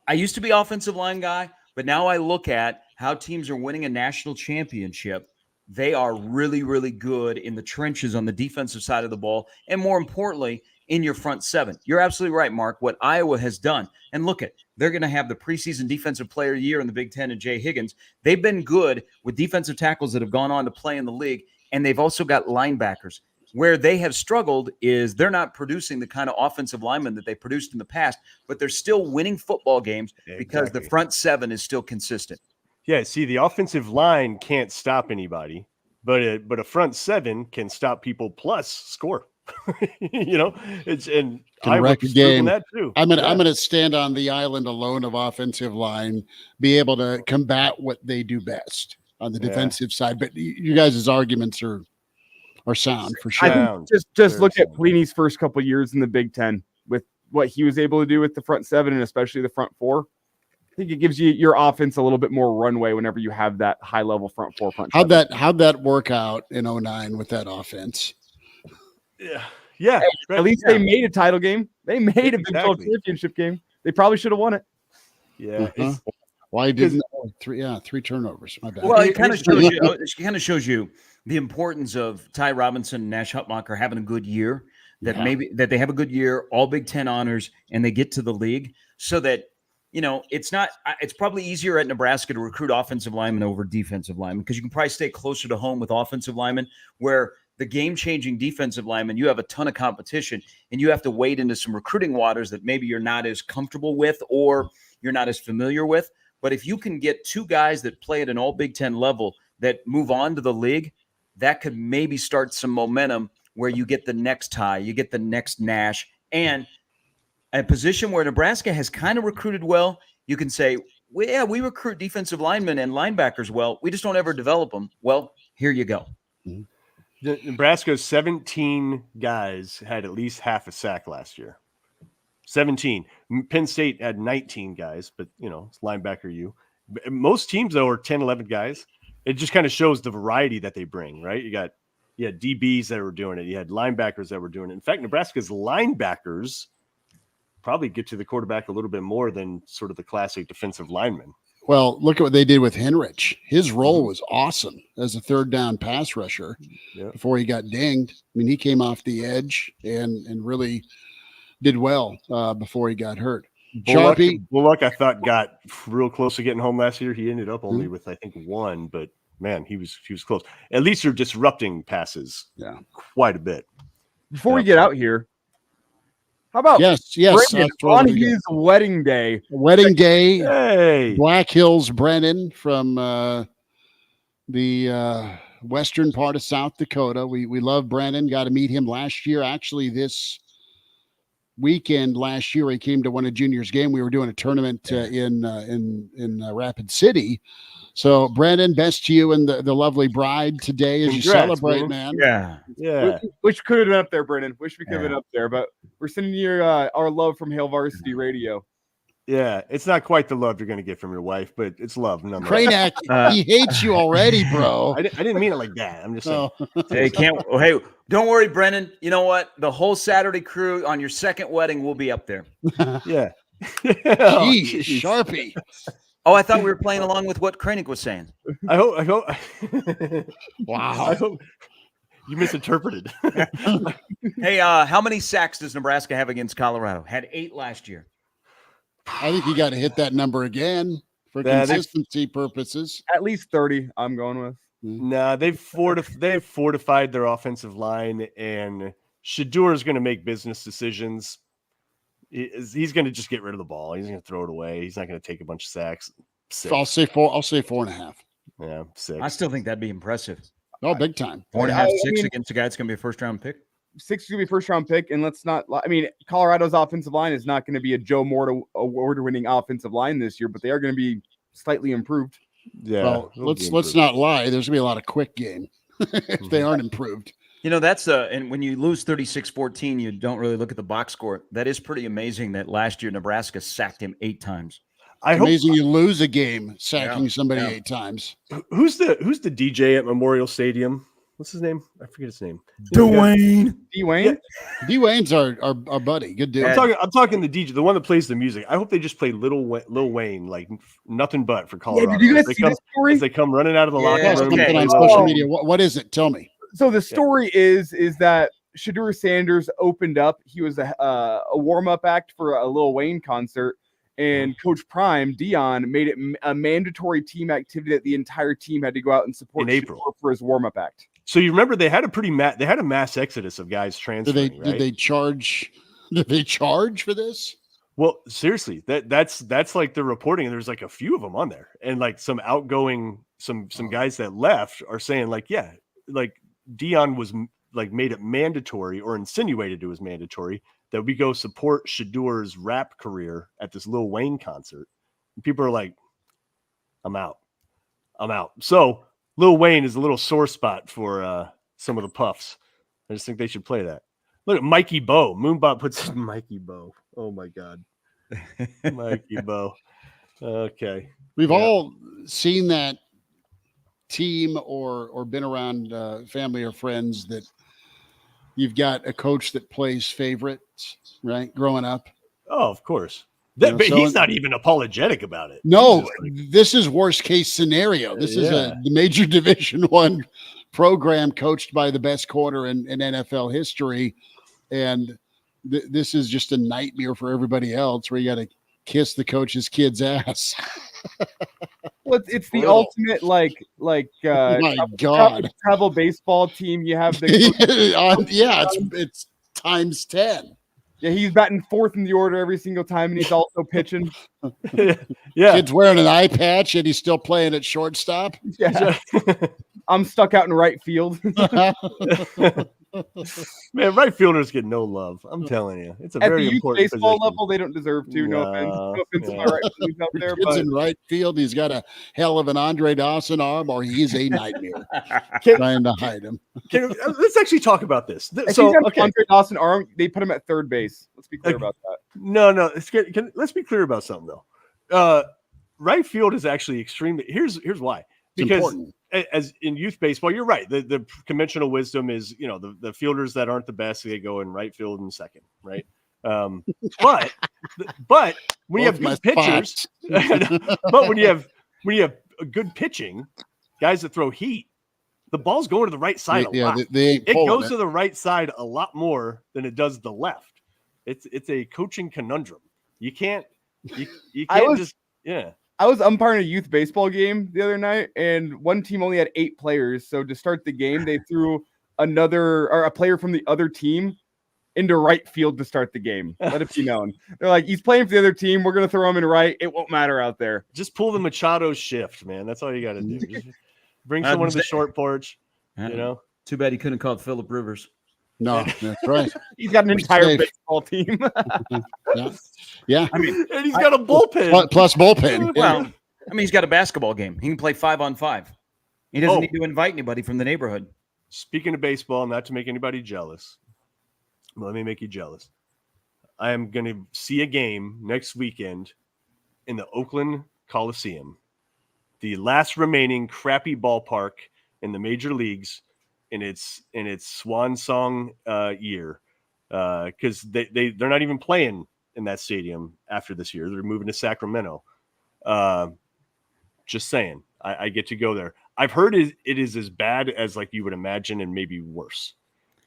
I used to be offensive line guy, but now I look at how teams are winning a national championship. They are really, really good in the trenches on the defensive side of the ball. And more importantly, in your front seven. You're absolutely right, Mark, what Iowa has done. And look at, they're going to have the preseason defensive player of the year in the Big Ten and Jay Higgins. They've been good with defensive tackles that have gone on to play in the league. And they've also got linebackers. Where they have struggled is they're not producing the kind of offensive linemen that they produced in the past, but they're still winning football games because the front seven is still consistent. Yeah, see, the offensive line can't stop anybody, but a front seven can stop people plus score. It's and can wreck a game. That too. I'm gonna stand on the island alone of offensive line, be able to combat what they do best on the defensive side. But you guys' arguments are sound for sure. I think just look at Pelini's first couple of years in the Big Ten with what he was able to do with the front seven and especially the front four. I think it gives you your offense a little bit more runway whenever you have that high level front four. How'd that work out in 2009 with that offense? Yeah. At least they made a title game. They made a Big 12 championship game. They probably should have won it. Yeah. Why didn't three turnovers? My bad. Well, it kind of shows you the importance of Ty Robinson and Nash Hutmacher having a good year. That they have a good year, all Big Ten honors, and they get to the league, so that it's probably easier at Nebraska to recruit offensive linemen over defensive linemen because you can probably stay closer to home with offensive linemen, where the game-changing defensive linemen, you have a ton of competition, and you have to wade into some recruiting waters that maybe you're not as comfortable with or you're not as familiar with. But if you can get two guys that play at an all Big Ten level that move on to the league, that could maybe start some momentum where you get the next Ty, you get the next Nash, and a position where Nebraska has kind of recruited well, you can say, well, yeah, we recruit defensive linemen and linebackers well. We just don't ever develop them. Well, here you go. Nebraska's 17 guys had at least half a sack last year. 17. Penn State had 19 guys, but, it's linebacker you. Most teams, though, are 10, 11 guys. It just kind of shows the variety that they bring, right? You had DBs that were doing it. You had linebackers that were doing it. In fact, Nebraska's linebackers probably get to the quarterback a little bit more than sort of the classic defensive lineman. Well, look at what they did with Henrich. His role was awesome as a third down pass rusher before he got dinged. I mean, he came off the edge and really did well before he got hurt. Bullock, I thought, got real close to getting home last year. He ended up only with, I think, one, but man, he was close. At least you're disrupting passes quite a bit. Before we get out here, how about Brendan on his wedding day? Hey. Black Hills Brennan from the western part of South Dakota. We love Brennan. Got to meet him last year. Actually, this weekend last year, he came to one of Junior's game. We were doing a tournament in Rapid City. So, Brandon, best to you and the lovely bride today as you celebrate, man. Yeah. Wish we could have been up there, Brendan. Wish we could have been up there, but we're sending you our love from Hail Varsity Radio. Yeah, it's not quite the love you're going to get from your wife, but it's love. Kraynak, he hates you already, bro. I didn't mean it like that. I'm just saying. Hey, don't worry, Brendan. You know what? The whole Saturday crew on your second wedding will be up there. Yeah. Jeez, Sharpie. Oh, I thought we were playing along with what Kraynak was saying. I hope. Wow. I hope you misinterpreted. Hey, how many sacks does Nebraska have against Colorado? Had 8 last year. I think you got to hit that number again for consistency purposes. At least 30, I'm going with. Nah, they've fortified their offensive line, and Shedeur is going to make business decisions. He's going to just get rid of the ball. He's going to throw it away. He's not going to take a bunch of sacks. 6. I'll say 4. I'll say 4.5. Yeah, 6. I still think that'd be impressive. Oh, big time. 4.5, 6 against a guy that's going to be a first-round pick. 6 is going to be a first-round pick, and let's not – I mean, Colorado's offensive line is not going to be a Joe Moore award-winning offensive line this year, but they are going to be slightly improved. Yeah. Well, let's not lie. There's going to be a lot of quick game if they aren't improved. You know, that's and when you lose 36-14, you don't really look at the box score. That is pretty amazing that last year Nebraska sacked him 8 times. Amazing you lose a game sacking somebody 8 times. Who's the DJ at Memorial Stadium? What's his name? I forget his name. Dwayne. Dwayne? Dwayne's our buddy. Good dude. I'm talking the DJ, the one that plays the music. I hope they just play Lil Wayne, like nothing but for Colorado. Yeah, did you guys see this story? As they come running out of the locker room. Something on social media. What is it? Tell me. So the story is that Shedeur Sanders opened up. He was a warm-up act for a Lil Wayne concert, and Coach Prime, Dion, made it a mandatory team activity that the entire team had to go out and support in April for his warm-up act. So you remember they had a mass exodus of guys transferring. Did they charge? Did they charge for this? Well, seriously, that's like the reporting. There's like a few of them on there, and like some outgoing some guys that left are saying like, yeah, like Dion was like made it mandatory or insinuated it was mandatory that we go support Shedeur's rap career at this Lil Wayne concert. And people are like, I'm out. So Lil Wayne is a little sore spot for some of the Puffs. I just think they should play that. Look at Mikey Bow. Moonbot puts Mikey Bow. Oh my God. Mikey Bow. Okay. We've all seen that team or been around family or friends that you've got a coach that plays favorites, right? Growing up. Oh, of course. But he's not even apologetic about it. No, this is worst case scenario. This is the major Division I program coached by the best corner in NFL history. And this is just a nightmare for everybody else where you got to kiss the coach's kid's ass. Well, it's the ultimate like oh my God, travel baseball team. You have the it's times 10. Yeah, he's batting 4th in the order every single time, and he's also pitching. Yeah, kid's wearing an eye patch, and he's still playing at shortstop. Yeah, I'm stuck out in right field. Man, right fielders get no love. I'm telling you, it's a At very the youth important baseball position. level. They don't deserve to. No offense to my right fielders out there, Kid's but in right field. He's got a hell of an Andre Dawson arm, or he's a nightmare trying to hide him. Let's actually talk about this. if he's got an Andre Dawson arm, they put him at third base. Let's be clear about that. No. Let's be clear about something though. Right field is actually extremely. Here's why. Because as in youth baseball, you're right. The conventional wisdom is, the fielders that aren't the best, they go in right field and second, right? But when you have good pitchers, but when you have a good pitching, guys that throw heat, the ball's going to the right side a lot. It goes to the right side a lot more than it does the left. It's a coaching conundrum. You can't I was umpiring a youth baseball game the other night, and one team only had 8 players. So to start the game, they threw a player from the other team into right field to start the game. Let it be known. They're like, he's playing for the other team. We're going to throw him in right. It won't matter out there. Just pull the Machado shift, man. That's all you got to do. Just bring someone to the short porch, Too bad he couldn't call Phillip Rivers. No, that's right. He's got an entire baseball team. Yeah. I mean, and he's got a bullpen. Plus bullpen. Well, he's got a basketball game. He can play 5-on-5. He doesn't need to invite anybody from the neighborhood. Speaking of baseball, not to make anybody jealous, let me make you jealous. I am going to see a game next weekend in the Oakland Coliseum, the last remaining crappy ballpark in the major leagues in its swan song year, because they're not even playing in that stadium after this year. They're moving to Sacramento. Just saying, I get to go there. I've heard it is as bad as like you would imagine, and maybe worse.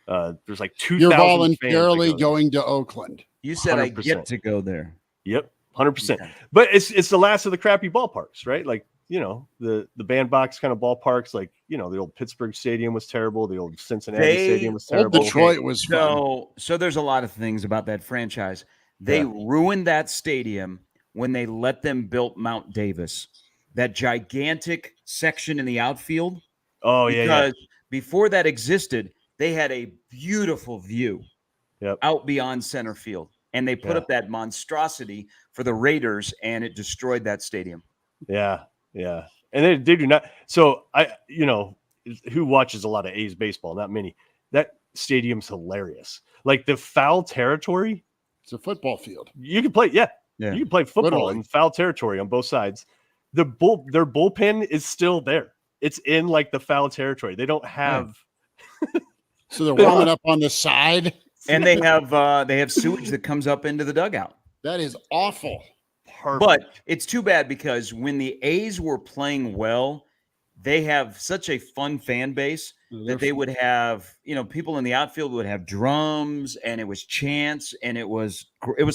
There's like 2,000. You're voluntarily going to Oakland. You said 100%. I get to go there. Yep, 100%. But it's the last of the crappy ballparks, right? Like the bandbox kind of ballparks, like, the old Pittsburgh Stadium was terrible. The old Cincinnati Stadium was Old terrible. Detroit was fun. So there's a lot of things about that franchise. They ruined that stadium when they let them build Mount Davis, that gigantic section in the outfield. Oh, because before that existed, they had a beautiful view out beyond center field. And they put up that monstrosity for the Raiders, and it destroyed that stadium. Yeah. Yeah. And they do not. So who watches a lot of A's baseball? Not many. That stadium's hilarious. Like the foul territory. It's a football field. You can play. Yeah. You can play football Literally. in foul territory on both sides. Their bullpen is still there. It's in like the foul territory. They don't have. So they're warming up on the side. And they have sewage that comes up into the dugout. That is awful. Perfect. But it's too bad because when the A's were playing well, they have such a fun fan base that they would have, people in the outfield would have drums, and it was chants, and it was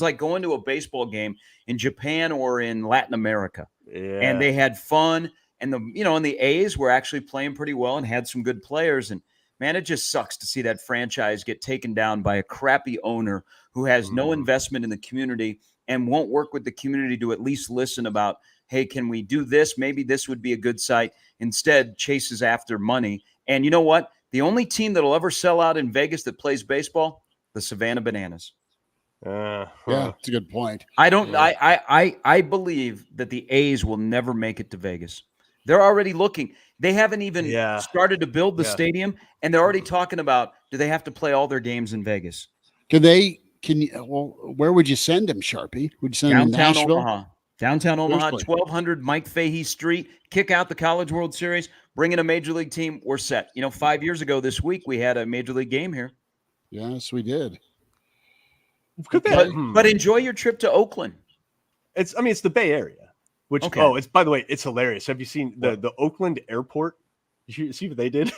like going to a baseball game in Japan or in Latin America. Yeah. And they had fun, and the A's were actually playing pretty well and had some good players. And man, it just sucks to see that franchise get taken down by a crappy owner who has no investment in the community and won't work with the community to at least listen about, hey, can we do this? Maybe this would be a good site. Instead, chases after money. And you know what? The only team that'll ever sell out in Vegas that plays baseball, the Savannah Bananas. Yeah, that's a good point. I believe that the A's will never make it to Vegas. They're already looking. They haven't even started to build the stadium, and they're already talking about, do they have to play all their games in Vegas? Where would you send them, Sharpie? Would you send them to Nashville? Omaha. Downtown Omaha, 1200 Mike Fahey Street. Kick out the College World Series. Bring in a major league team. We're set. 5 years ago this week, we had a major league game here. Yes, we did. But enjoy your trip to Oakland. It's the Bay Area. Which it's, by the way, it's hilarious. Have you seen the Oakland airport? Did you see what they did?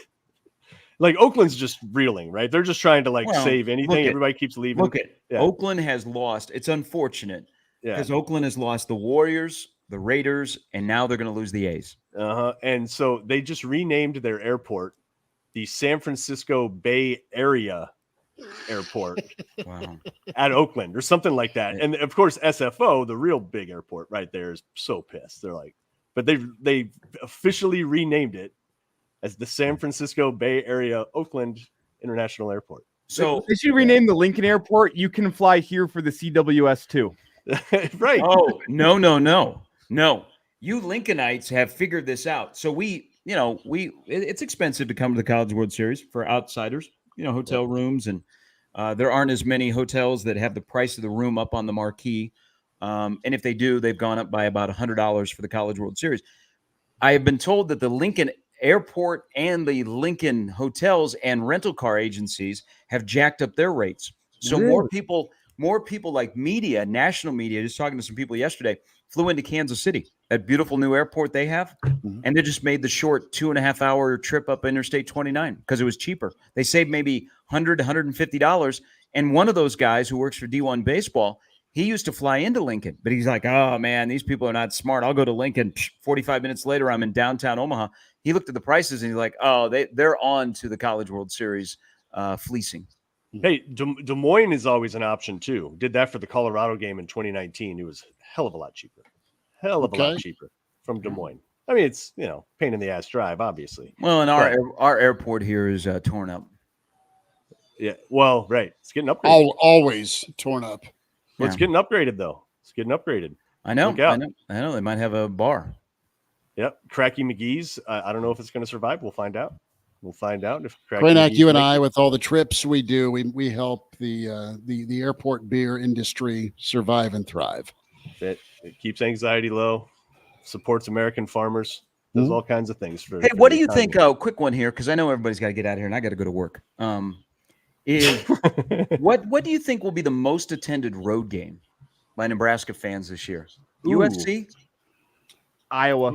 Like Oakland's just reeling, right? They're just trying to save anything. Everybody keeps leaving. Oakland has lost. It's unfortunate because Oakland has lost the Warriors, the Raiders, and now they're going to lose the A's. And so they just renamed their airport the San Francisco Bay Area Airport at Oakland or something like that. And of course, SFO, the real big airport right there, is so pissed. They're like, but they officially renamed it as the San Francisco Bay Area Oakland International Airport. So they should rename the Lincoln Airport. You can fly here for the CWS too. Right. Oh, no. You Lincolnites have figured this out. So it's expensive to come to the College World Series for outsiders. Hotel rooms, and there aren't as many hotels that have the price of the room up on the marquee. And if they do, they've gone up by about $100 for the College World Series. I have been told that the Lincoln Airport and the Lincoln hotels and rental car agencies have jacked up their rates. So more people like media, national media, just talking to some people yesterday, flew into Kansas City, that beautiful new airport they have. And they just made the short 2.5-hour trip up Interstate 29 because it was cheaper. They saved maybe $100 to $150. And one of those guys who works for D1 Baseball, he used to fly into Lincoln, but he's like, oh man, these people are not smart. I'll go to Lincoln. 45 minutes later, I'm in downtown Omaha. He looked at the prices and he's like, oh, they're on to the College World Series fleecing. Hey, Des Moines is always an option too. Did that for the Colorado game in 2019. It was a hell of a lot cheaper. A lot cheaper from Des Moines. I mean, it's, pain in the ass drive, obviously. Well, and our airport here is torn up. Yeah. Well, right. It's getting upgraded. Always torn up. Well, it's getting upgraded though. It's getting upgraded. I know. They might have a bar. Yep. Cracky McGee's. I don't know if it's going to survive. We'll find out. If Kraynak, you and I, with all the trips we do, we help the airport beer industry survive and thrive. It keeps anxiety low, supports American farmers, does all kinds of things. Hey, what do you think? Quick one here, because I know everybody's got to get out of here and I got to go to work. What do you think will be the most attended road game by Nebraska fans this year? USC? Iowa.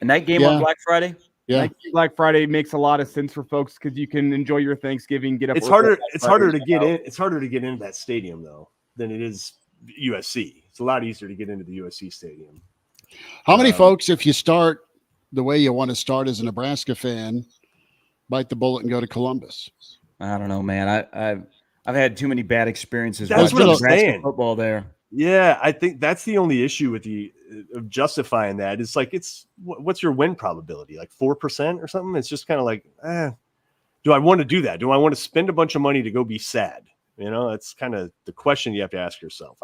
A night game on Black Friday? Yeah, Black Friday makes a lot of sense for folks because you can enjoy your Thanksgiving. Get up. It's harder to get in. It's harder to get into that stadium though than it is USC. It's a lot easier to get into the USC stadium. How many folks, if you start the way you want to start as a Nebraska fan, bite the bullet and go to Columbus? I don't know, man. I've had too many bad experiences That's watching what I'm Nebraska saying. football there. Yeah, I think that's the only issue with of justifying that. It's like, what's your win probability? Like 4% or something? It's just kind of like, do I want to do that? Do I want to spend a bunch of money to go be sad? That's kind of the question you have to ask yourself.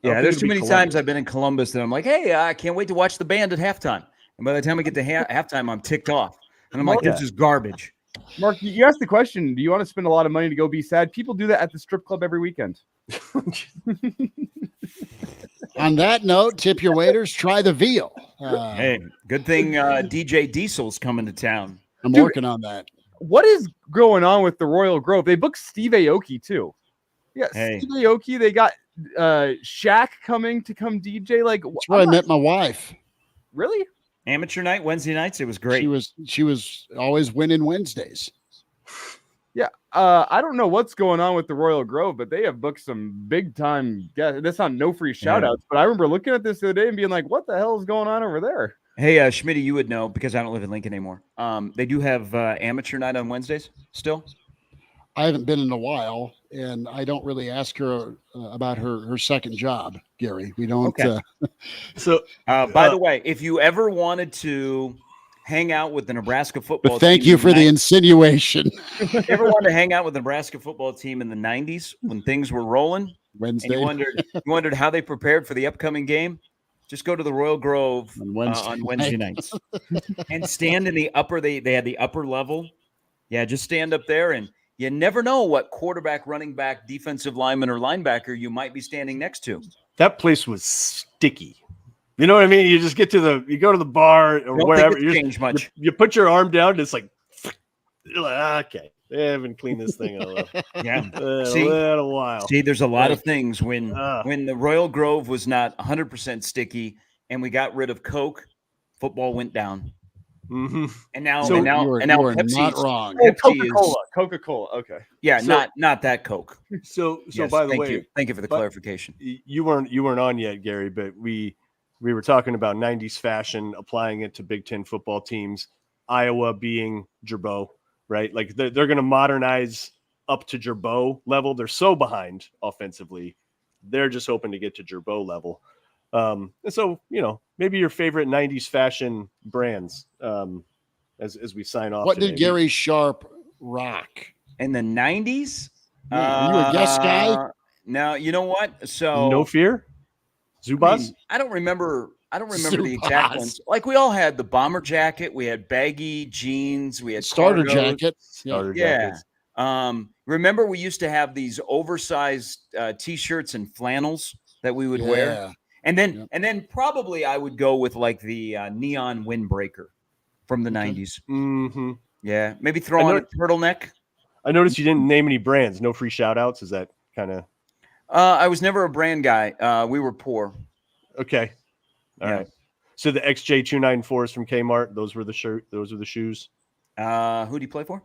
There's too many times I've been in Columbus that I'm like, hey, I can't wait to watch the band at halftime. And by the time I get to halftime, I'm ticked off. And I'm like, this is garbage. Mark, you asked the question, do you want to spend a lot of money to go be sad? People do that at the strip club every weekend. On that note, tip your waiters, try the veal. Hey, good thing DJ Diesel's coming to town. I'm working on that. What is going on with the Royal Grove? They booked Steve Aoki, too. Yeah, Hey. Steve Aoki. They got Shaq coming to come DJ. Like, That's where I met my wife. Really? Amateur night, Wednesday nights. It was great. She was always winning Wednesdays. Yeah. I don't know what's going on with the Royal Grove, but they have booked some big time guests. That's not no free shout outs, but I remember looking at this the other day and being like, what the hell is going on over there? Hey, Schmidt, you would know because I don't live in Lincoln anymore. They do have amateur night on Wednesdays still. I haven't been in a while, and I don't really ask her about her second job, Gary. We don't. Okay. So, by the way, if you ever wanted to hang out with the Nebraska football but thank team you for the insinuation. If you ever wanted to hang out with the Nebraska football team in the 90s when things were rolling, Wednesday. and you wondered how they prepared for the upcoming game, just go to the Royal Grove on Wednesday nights and stand in the upper. They had the upper level. Yeah, just stand up there, and you never know what quarterback, running back, defensive lineman, or linebacker you might be standing next to. That place was sticky. You know what I mean? You just you go to the bar or wherever. You put your arm down, and it's like, you're like, okay, they haven't cleaned this thing in a little while. See, there's a lot of things when the Royal Grove was not 100% sticky, and we got rid of Coke, football went down. Mm-hmm. And now Pepsi, not wrong. Coca-Cola. Okay. Yeah, not that Coke. So yes, by the way, thank you for the clarification. You weren't on yet, Gary, but we were talking about 90s fashion, applying it to Big Ten football teams, Iowa being Gerbo, right? Like they're going to modernize up to Gerbo level. They're so behind offensively. They're just hoping to get to Gerbo level. And so, maybe your favorite 90s fashion brands as we sign off. What did Gary Sharp rock? In the 90s? Are you a guest guy? No, you know what? So No Fear? Zubaz? I don't remember Zubaz. the exact ones. Like we all had the bomber jacket, we had baggy jeans, we had starter cargos. jackets. Yeah. Remember we used to have these oversized t-shirts and flannels that we would wear. And then probably I would go with like the neon windbreaker from the 90s. Mm-hmm. Yeah, maybe throw on a turtleneck. I noticed you didn't name any brands. No free shout outs. Is that kind of? I was never a brand guy. We were poor. Okay. All right. So the XJ294s from Kmart, those were the shirt. Those were the shoes. Who do you play for?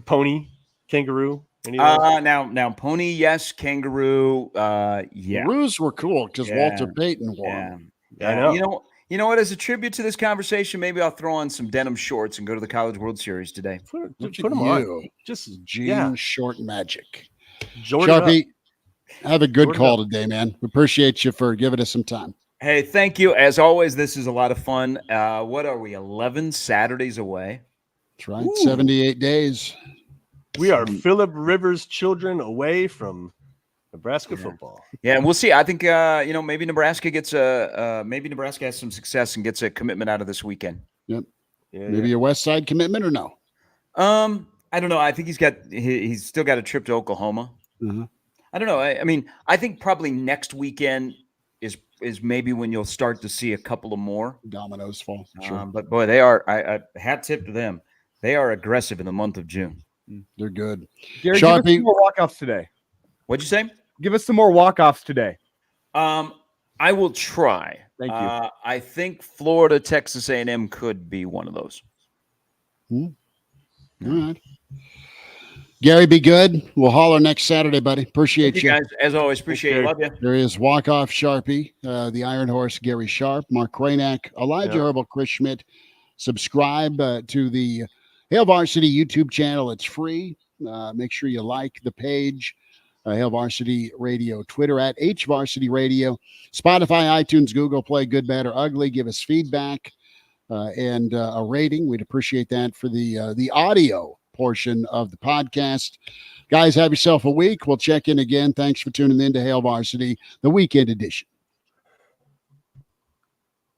Pony, Kangaroo. Now Pony, yes. Kangaroo, yeah. Kangaroos were cool because Walter Payton wore them. I know. You know what? As a tribute to this conversation, maybe I'll throw on some denim shorts and go to the College World Series today. Put them on. Just jean short magic. Sharpie, have a good call today, man. We appreciate you for giving us some time. Hey, thank you. As always, this is a lot of fun. What are we, 11 Saturdays away? That's right, 78 days. We are Phillip Rivers children away from Nebraska football. Yeah, and we'll see. I think maybe Nebraska gets maybe Nebraska has some success and gets a commitment out of this weekend. Yep. Maybe a West Side commitment or no? I don't know. I think he's still got a trip to Oklahoma. Mm-hmm. I don't know. I mean, I think probably next weekend is maybe when you'll start to see a couple of more dominoes fall. Sure. But boy, they are. I hat tip to them. They are aggressive in the month of June. They're good. Gary, give us some more walk-offs today. What'd you say? Give us some more walk-offs today. I will try. Thank you. I think Florida, Texas A&M could be one of those. All right. Gary, be good. We'll holler next Saturday, buddy. Appreciate Thank you guys. As always, appreciate it. Love you. There is walk-off Sharpie, the Iron Horse, Gary Sharp, Mark Kraynak, Elijah Herbel, Chris Schmidt. Subscribe to the Hail Varsity YouTube channel. It's free. Make sure you like the page. Hail Varsity Radio, Twitter at HVarsity Radio, Spotify, iTunes, Google Play, good, bad, or ugly. Give us feedback and a rating. We'd appreciate that for the audio portion of the podcast. Guys, have yourself a week. We'll check in again. Thanks for tuning in to Hail Varsity, the weekend edition.